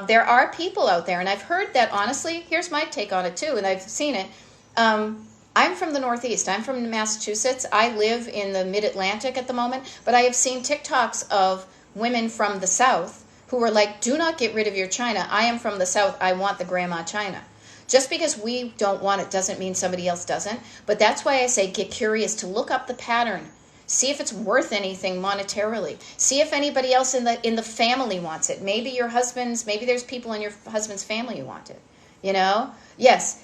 There are people out there, and I've heard that, honestly, here's my take on it too, and I've seen it. I'm from the Northeast. I'm from Massachusetts. I live in the mid-Atlantic at the moment, but I have seen TikToks of women from the South who are like, do not get rid of your china. I am from the South. I want the grandma china. Just because we don't want it doesn't mean somebody else doesn't. But that's why I say get curious, to look up the pattern. See if it's worth anything monetarily. See if anybody else in the family wants it. Maybe there's people in your husband's family who want it. You know? Yes,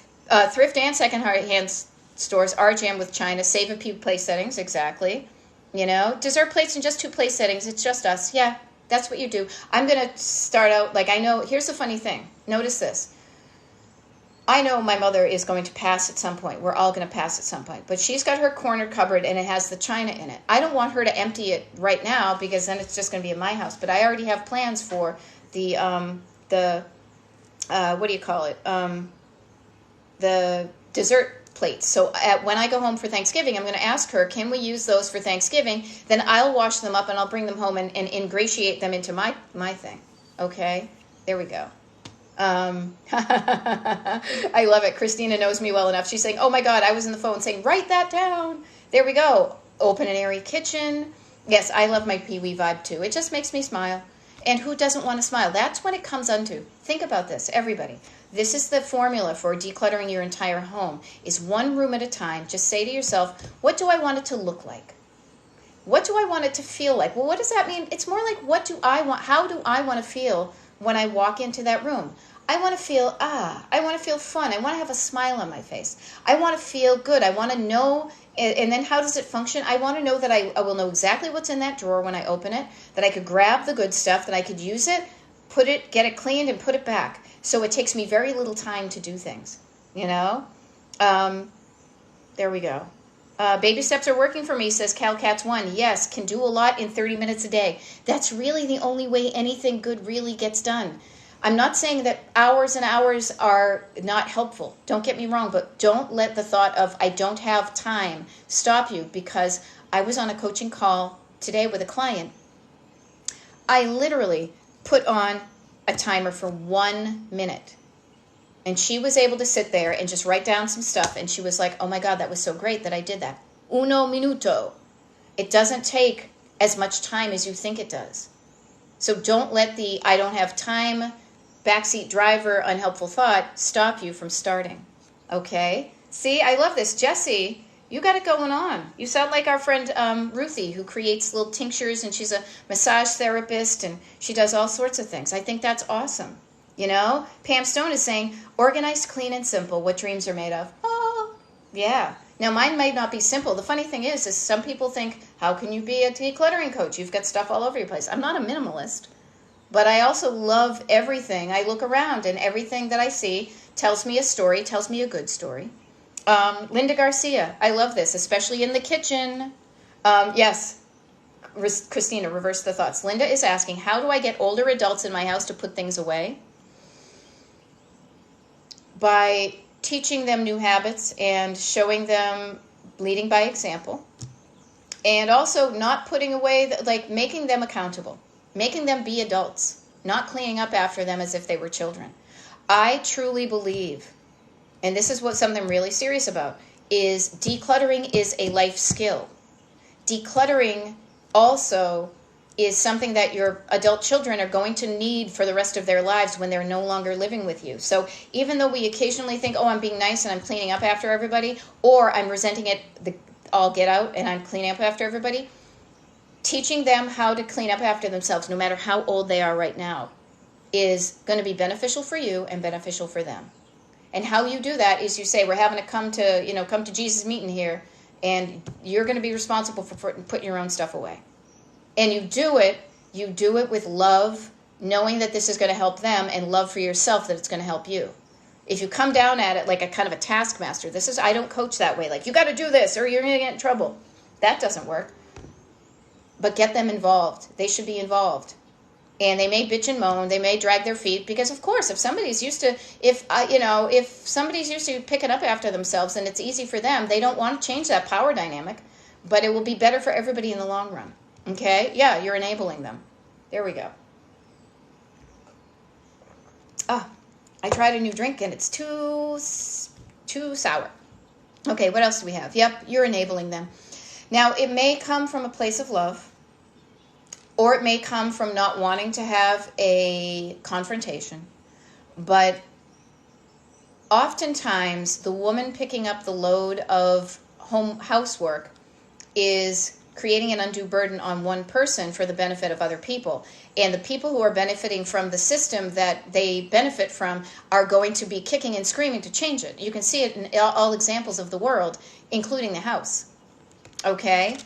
thrift and second-hand stores are jammed with china. Save a few place settings, exactly. You know? Dessert plates in just 2 place settings. It's just us. Yeah, that's what you do. I'm going to start out, like, I know, here's the funny thing. Notice this. I know my mother is going to pass at some point. We're all going to pass at some point. But she's got her corner cupboard, and it has the china in it. I don't want her to empty it right now, because then it's just going to be in my house. But I already have plans for the what do you call it? The dessert plates. So when I go home for Thanksgiving, I'm going to ask her, can we use those for Thanksgiving? Then I'll wash them up, and I'll bring them home and ingratiate them into my thing. Okay? There we go. I love it. Christina knows me well enough. She's saying, oh my God, I was in the phone saying, write that down. There we go. Open and airy kitchen. Yes, I love my Pee-wee vibe too. It just makes me smile. And who doesn't want to smile? That's what it comes unto. Think about this, everybody. This is the formula for decluttering your entire home, is one room at a time. Just say to yourself, what do I want it to look like? What do I want it to feel like? Well, what does that mean? It's more like, what do I want? How do I want to feel when I walk into that room? I want to feel, I want to feel fun. I want to have a smile on my face. I want to feel good. I want to know, and then how does it function? I want to know that I will know exactly what's in that drawer when I open it, that I could grab the good stuff, that I could use it, get it cleaned, and put it back. So it takes me very little time to do things, you know? There we go. Baby steps are working for me, says CalCats1. Yes, can do a lot in 30 minutes a day. That's really the only way anything good really gets done. I'm not saying that hours and hours are not helpful. Don't get me wrong, but don't let the thought of I don't have time stop you, because I was on a coaching call today with a client. I literally put on a timer for 1 minute. And she was able to sit there and just write down some stuff. And she was like, oh my God, that was so great that I did that. Uno minuto. It doesn't take as much time as you think it does. So don't let the I don't have time, backseat driver, unhelpful thought stop you from starting. Okay? See, I love this. Jesse, you got it going on. You sound like our friend Ruthie, who creates little tinctures, and she's a massage therapist, and she does all sorts of things. I think that's awesome. You know? Pam Stone is saying, organized, clean, and simple. What dreams are made of? Oh, yeah. Now, mine might not be simple. The funny thing is some people think, how can you be a decluttering coach? You've got stuff all over your place. I'm not a minimalist. But I also love everything. I look around, and everything that I see tells me a story, tells me a good story. Linda Garcia, I love this, especially in the kitchen. Yes, Christina, reverse the thoughts. Linda is asking, how do I get older adults in my house to put things away? By teaching them new habits and showing them, leading by example. And also not putting away, like making them accountable. Making them be adults, not cleaning up after them as if they were children. I truly believe, and this is what something I'm really serious about, is decluttering is a life skill. Decluttering also is something that your adult children are going to need for the rest of their lives when they're no longer living with you. So even though we occasionally think, oh, I'm being nice and I'm cleaning up after everybody, or I'm resenting it all get out and I'm cleaning up after everybody, teaching them how to clean up after themselves, no matter how old they are right now, is going to be beneficial for you and beneficial for them. And how you do that is you say, we're having to come to Jesus meeting here, and you're going to be responsible for putting your own stuff away. And you do it with love, knowing that this is going to help them, and love for yourself that it's going to help you. If you come down at it like a kind of a taskmaster, I don't coach that way, like you got to do this or you're going to get in trouble. That doesn't work. But get them involved. They should be involved. And they may bitch and moan. They may drag their feet because, of course, if somebody's used to picking up after themselves and it's easy for them, they don't want to change that power dynamic. But it will be better for everybody in the long run. Okay? Yeah, you're enabling them. There we go. Ah, I tried a new drink and it's too sour. Okay, what else do we have? Yep, you're enabling them. Now, it may come from a place of love, or it may come from not wanting to have a confrontation. But oftentimes, the woman picking up the load of housework is creating an undue burden on one person for the benefit of other people. And the people who are benefiting from the system that they benefit from are going to be kicking and screaming to change it. You can see it in all examples of the world, including the house. Okay?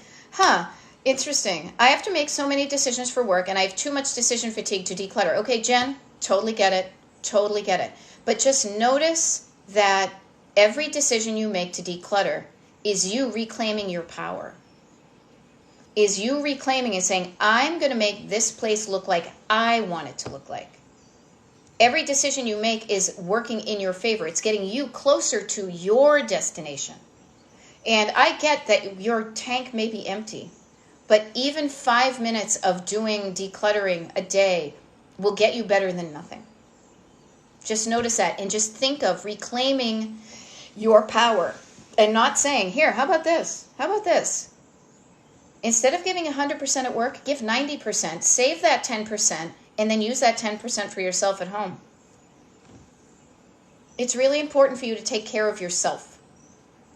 Interesting. I have to make so many decisions for work, and I have too much decision fatigue to declutter. Okay, Jen, totally get it. Totally get it. But just notice that every decision you make to declutter is you reclaiming your power. Is you reclaiming and saying, I'm going to make this place look like I want it to look like. Every decision you make is working in your favor. It's getting you closer to your destination. And I get that your tank may be empty, but even 5 minutes of doing decluttering a day will get you better than nothing. Just notice that and just think of reclaiming your power and not saying, here, how about this? How about this? Instead of giving 100% at work, give 90%. Save that 10% and then use that 10% for yourself at home. It's really important for you to take care of yourself.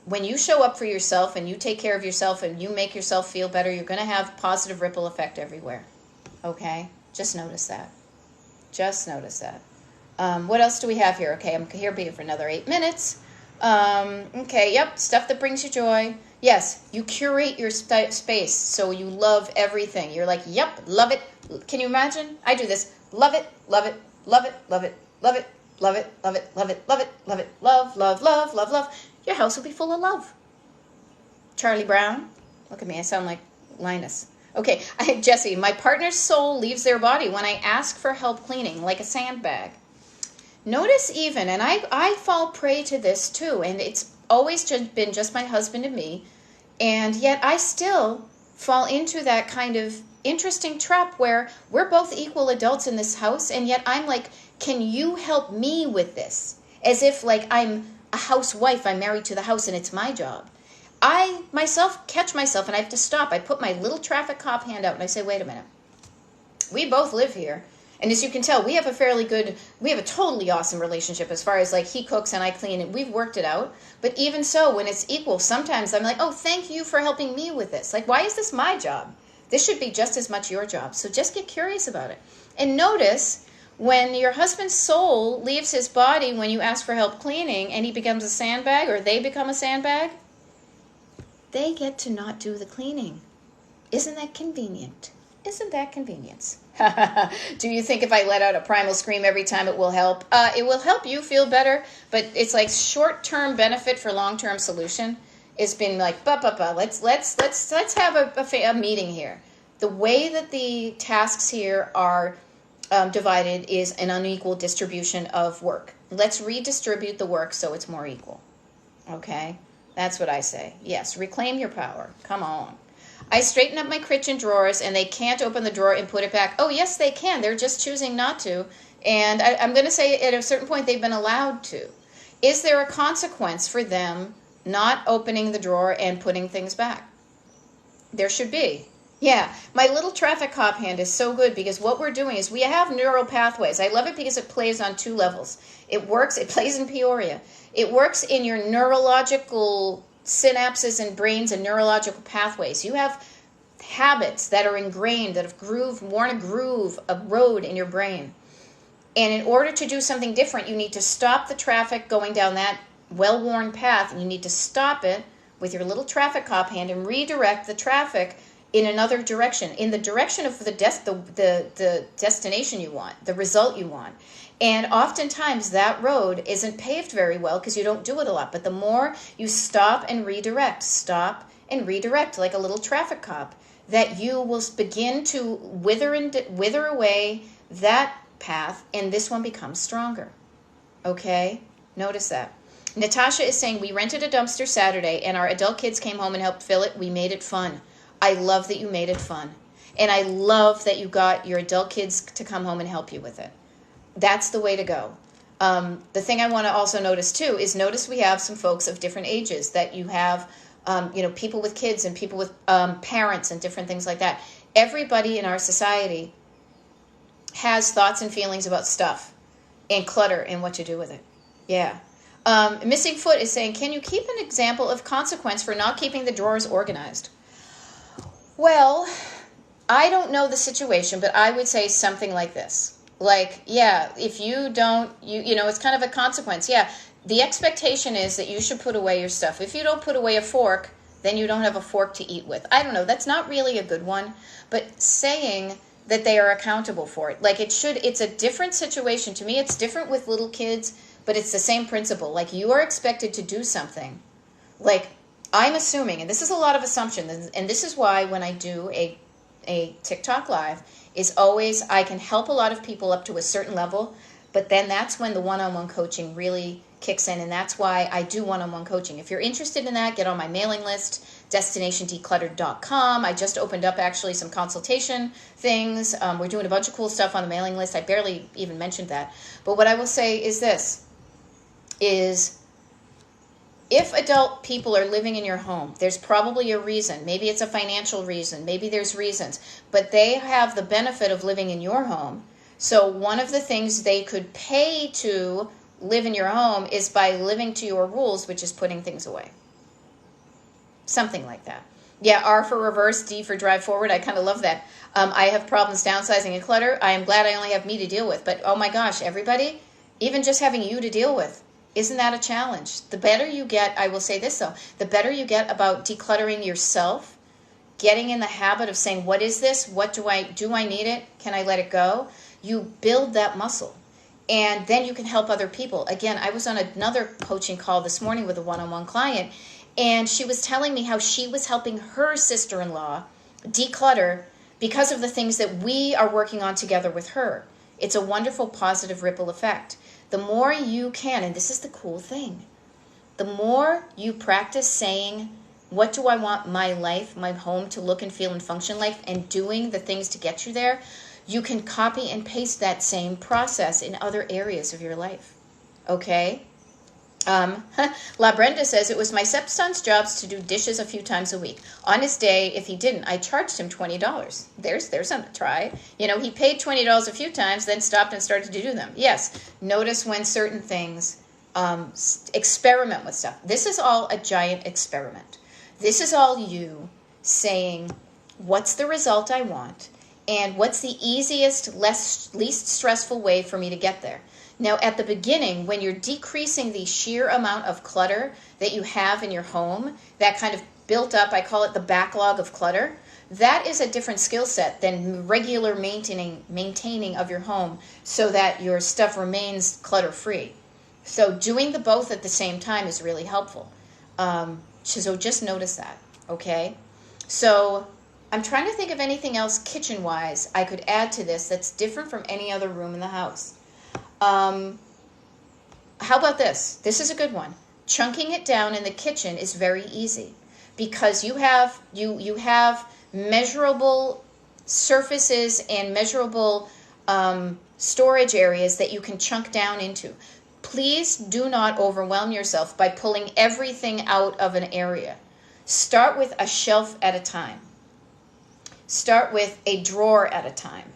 When you show up for yourself and you take care of yourself and you make yourself feel better, you're going to have positive ripple effect everywhere. Okay? Just notice that. Just notice that. What else do we have here? Okay, I'm here for another 8 minutes. Okay, yep, stuff that brings you joy. Yes, you curate your space so you love everything. You're like, yep, love it. Can you imagine? I do this. Love it, love it, love it, love it, love it, love it, love it, love it, love it, love it, love, love, love, love, love. Your house will be full of love. Charlie Brown. Look at me, I sound like Linus. Okay, Jesse, my partner's soul leaves their body when I ask for help cleaning, like a sandbag. Notice even, and I fall prey to this too, and it's always been just my husband and me, and yet I still fall into that kind of interesting trap where we're both equal adults in this house, and yet I'm like, can you help me with this? As if like I'm a housewife, I'm married to the house, and it's my job. I myself catch myself, and I have to stop. I put my little traffic cop hand out, and I say, wait a minute. We both live here. And as you can tell, we have a totally awesome relationship as far as like he cooks and I clean and we've worked it out. But even so, when it's equal, sometimes I'm like, oh, thank you for helping me with this. Like, why is this my job? This should be just as much your job. So just get curious about it. And notice when your husband's soul leaves his body when you ask for help cleaning and he becomes a sandbag or they become a sandbag, they get to not do the cleaning. Isn't that convenient? Isn't that convenience? Do you think if I let out a primal scream every time it will help? It will help you feel better, but it's like short-term benefit for long-term solution. It's been like, let's have a meeting here. The way that the tasks here are divided is an unequal distribution of work. Let's redistribute the work so it's more equal. Okay? That's what I say. Yes, reclaim your power. Come on. I straighten up my kitchen drawers and they can't open the drawer and put it back. Oh, yes, they can. They're just choosing not to. And I'm going to say at a certain point they've been allowed to. Is there a consequence for them not opening the drawer and putting things back? There should be. Yeah, my little traffic cop hand is so good because what we're doing is we have neural pathways. I love it because it plays on 2 levels. It works, it plays in Peoria. It works in your neurological synapses and brains and neurological pathways. You have habits that are ingrained, that have worn a groove, a road in your brain. And in order to do something different, you need to stop the traffic going down that well-worn path, and you need to stop it with your little traffic cop hand and redirect the traffic in another direction, in the direction of the destination you want, the result you want. And oftentimes that road isn't paved very well because you don't do it a lot. But the more you stop and redirect like a little traffic cop, that you will begin to wither away that path, and this one becomes stronger. Okay? Notice that. Natasha is saying, we rented a dumpster Saturday, and our adult kids came home and helped fill it. We made it fun. I love that you made it fun. And I love that you got your adult kids to come home and help you with it. That's the way to go. The thing I want to also notice too is notice we have some folks of different ages, that you have, people with kids and people with parents and different things like that. Everybody in our society has thoughts and feelings about stuff and clutter and what to do with it. Yeah. Missing Foot is saying, can you keep an example of consequence for not keeping the drawers organized? Well, I don't know the situation, but I would say something like this. Like, yeah, if you don't, it's kind of a consequence. Yeah, the expectation is that you should put away your stuff. If you don't put away a fork, then you don't have a fork to eat with. I don't know. That's not really a good one. But saying that they are accountable for it. Like it's a different situation. To me, it's different with little kids, but it's the same principle. Like you are expected to do something. Like I'm assuming, and this is a lot of assumption, and this is why when I do a TikTok live, is always I can help a lot of people up to a certain level, but then that's when the one-on-one coaching really kicks in, and that's why I do one-on-one coaching. If you're interested in that, get on my mailing list, destinationdecluttered.com. I just opened up actually some consultation things. We're doing a bunch of cool stuff on the mailing list. I barely even mentioned that. But what I will say is this, is if adult people are living in your home, there's probably a reason. Maybe it's a financial reason. Maybe there's reasons. But they have the benefit of living in your home. So one of the things they could pay to live in your home is by living to your rules, which is putting things away. Something like that. Yeah, R for reverse, D for drive forward. I kind of love that. I have problems downsizing and clutter. I am glad I only have me to deal with. But oh my gosh, everybody, even just having you to deal with, isn't that a challenge? The better you get, I will say this though, the better you get about decluttering yourself, getting in the habit of saying, what is this? What do I need it? Can I let it go? You build that muscle. And then you can help other people. Again, I was on another coaching call this morning with a one-on-one client, and she was telling me how she was helping her sister-in-law declutter because of the things that we are working on together with her. It's a wonderful positive ripple effect. The more you can, and this is the cool thing, the more you practice saying, what do I want my life, my home to look and feel and function like, and doing the things to get you there, you can copy and paste that same process in other areas of your life. Okay? La Brenda says, it was my stepson's job to do dishes a few times a week. On his day, if he didn't, I charged him $20. There's something to try. He paid $20 a few times, then stopped and started to do them. Yes, notice when certain things, experiment with stuff. This is all a giant experiment. This is all you saying, what's the result I want? And what's the easiest, least stressful way for me to get there? Now, at the beginning, when you're decreasing the sheer amount of clutter that you have in your home, that kind of built up, I call it the backlog of clutter, that is a different skill set than regular maintaining of your home so that your stuff remains clutter-free. So doing the both at the same time is really helpful. So just notice that, okay? So I'm trying to think of anything else kitchen-wise I could add to this that's different from any other room in the house. How about this? This is a good one. Chunking it down in the kitchen is very easy because you have measurable surfaces and measurable storage areas that you can chunk down into. Please do not overwhelm yourself by pulling everything out of an area. Start with a shelf at a time. Start with a drawer at a time.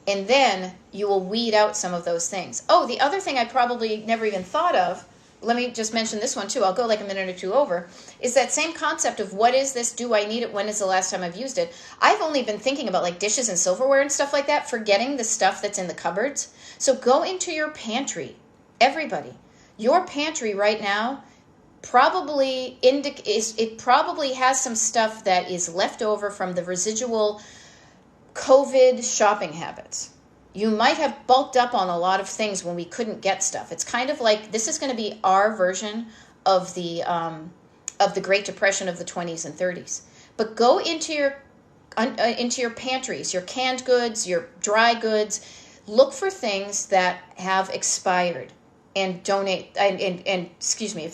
And then you will weed out some of those things. Oh, the other thing I probably never even thought of, let me just mention this one too, I'll go like a minute or two over, is that same concept of what is this, do I need it, when is the last time I've used it? I've only been thinking about like dishes and silverware and stuff like that, forgetting the stuff that's in the cupboards. So go into your pantry, everybody. Your pantry right now probably has some stuff that is left over from the residual COVID shopping habits. You might have bulked up on a lot of things when we couldn't get stuff. It's kind of like this is going to be our version of the Great Depression of the 20s and 30s. But go into your pantries, your canned goods, your dry goods. Look for things that have expired and donate. And excuse me,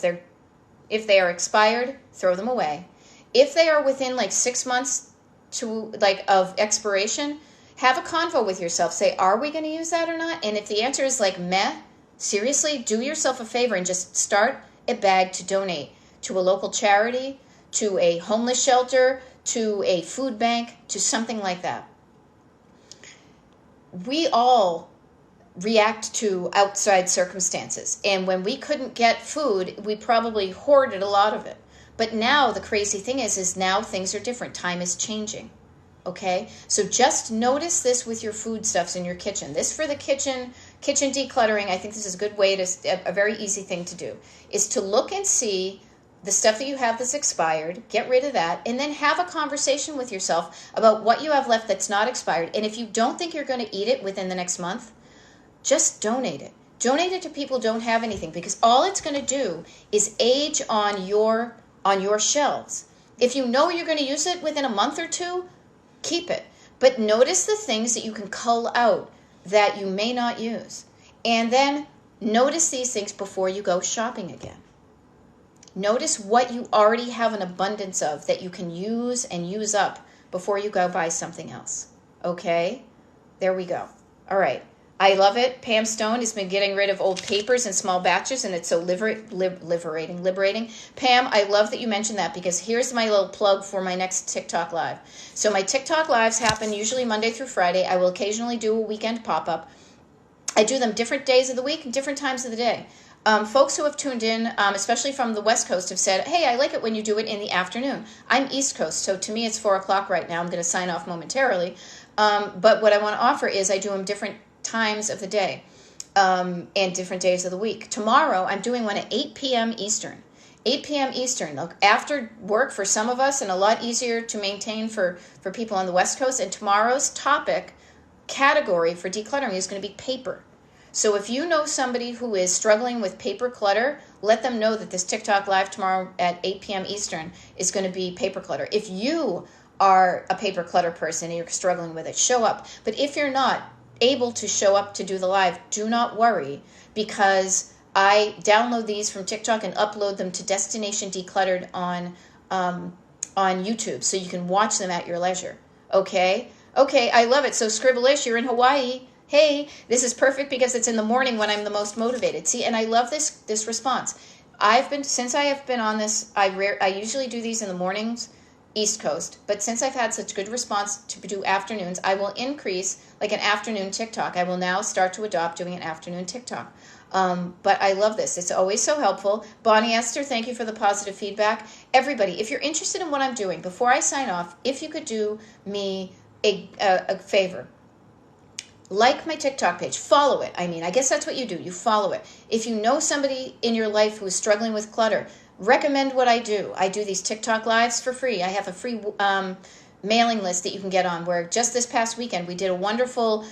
if they are expired, throw them away. If they are within like 6 months to like of expiration, have a convo with yourself. Say, are we going to use that or not? And if the answer is like meh, seriously, do yourself a favor and just start a bag to donate to a local charity, to a homeless shelter, to a food bank, to something like that. We all react to outside circumstances. And when we couldn't get food, we probably hoarded a lot of it. But now the crazy thing is now things are different. Time is changing. Okay? So just notice this with your foodstuffs in your kitchen. This for the kitchen decluttering, I think this is a good way to, a very easy thing to do, is to look and see the stuff that you have that's expired, get rid of that, and then have a conversation with yourself about what you have left that's not expired. And if you don't think you're going to eat it within the next month, just donate it. Donate it to people who don't have anything, because all it's going to do is age on your shelves. If you know you're going to use it within a month or two, keep it. But notice the things that you can cull out that you may not use. And then notice these things before you go shopping again. Notice what you already have an abundance of that you can use and use up before you go buy something else. Okay? There we go. All right. I love it. Pam Stone has been getting rid of old papers in small batches, and it's so liberating. Pam, I love that you mentioned that, because here's my little plug for my next TikTok Live. So my TikTok Lives happen usually Monday through Friday. I will occasionally do a weekend pop-up. I do them different days of the week and different times of the day. Folks who have tuned in, especially from the West Coast, have said, hey, I like it when you do it in the afternoon. I'm East Coast, so to me it's 4 o'clock right now. I'm going to sign off momentarily. But what I want to offer is I do them different times of the day and different days of the week. Tomorrow, I'm doing one at 8 p.m. Eastern. 8 p.m. Eastern, look, after work for some of us, and a lot easier to maintain for people on the West Coast. And tomorrow's topic category for decluttering is going to be paper. So if you know somebody who is struggling with paper clutter, let them know that this TikTok Live tomorrow at 8 p.m. Eastern is going to be paper clutter. If you are a paper clutter person and you're struggling with it, show up. But if you're not able to show up to do the live, do not worry, because I download these from TikTok and upload them to Destination Decluttered on YouTube, so you can watch them at your leisure. Okay, I love it. So Scribbleish, you're in Hawaii. Hey, this is perfect because it's in the morning when I'm the most motivated. See, and I love this response. Since I have been on this, I usually do these in the mornings, East Coast, but since I've had such good response to do afternoons, I will increase like an afternoon TikTok. I will now start to adopt doing an afternoon TikTok. But I love this. It's always so helpful. Bonnie Esther, thank you for the positive feedback. Everybody, if you're interested in what I'm doing, before I sign off, if you could do me a favor, like my TikTok page, follow it. I guess that's what you do. You follow it. If you know somebody in your life who is struggling with clutter, recommend what I do. I do these TikTok Lives for free. I have a free mailing list that you can get on, where just this past weekend we did a wonderful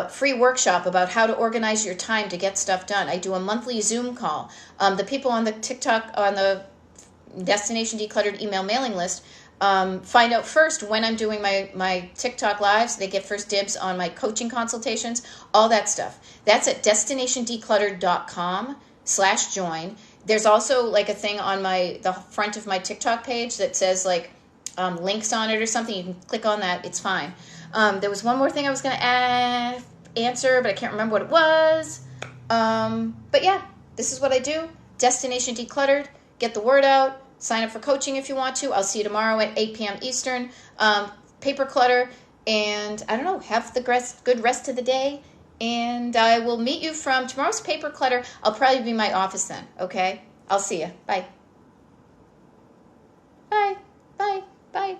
free workshop about how to organize your time to get stuff done. I do a monthly Zoom call. The people on the TikTok, on the Destination Decluttered email mailing list, find out first when I'm doing my TikTok Lives. They get first dibs on my coaching consultations, all that stuff. That's at destinationdecluttered.com/join. There's also like a thing on the front of my TikTok page that says like links on it or something. You can click on that. It's fine. There was one more thing I was going to answer, but I can't remember what it was. But yeah, this is what I do. Destination Decluttered. Get the word out. Sign up for coaching if you want to. I'll see you tomorrow at 8 p.m. Eastern. Paper clutter. And I don't know, have the good rest of the day. And I will meet you from tomorrow's paper clutter. I'll probably be in my office then. Okay? I'll see you. Bye. Bye. Bye. Bye.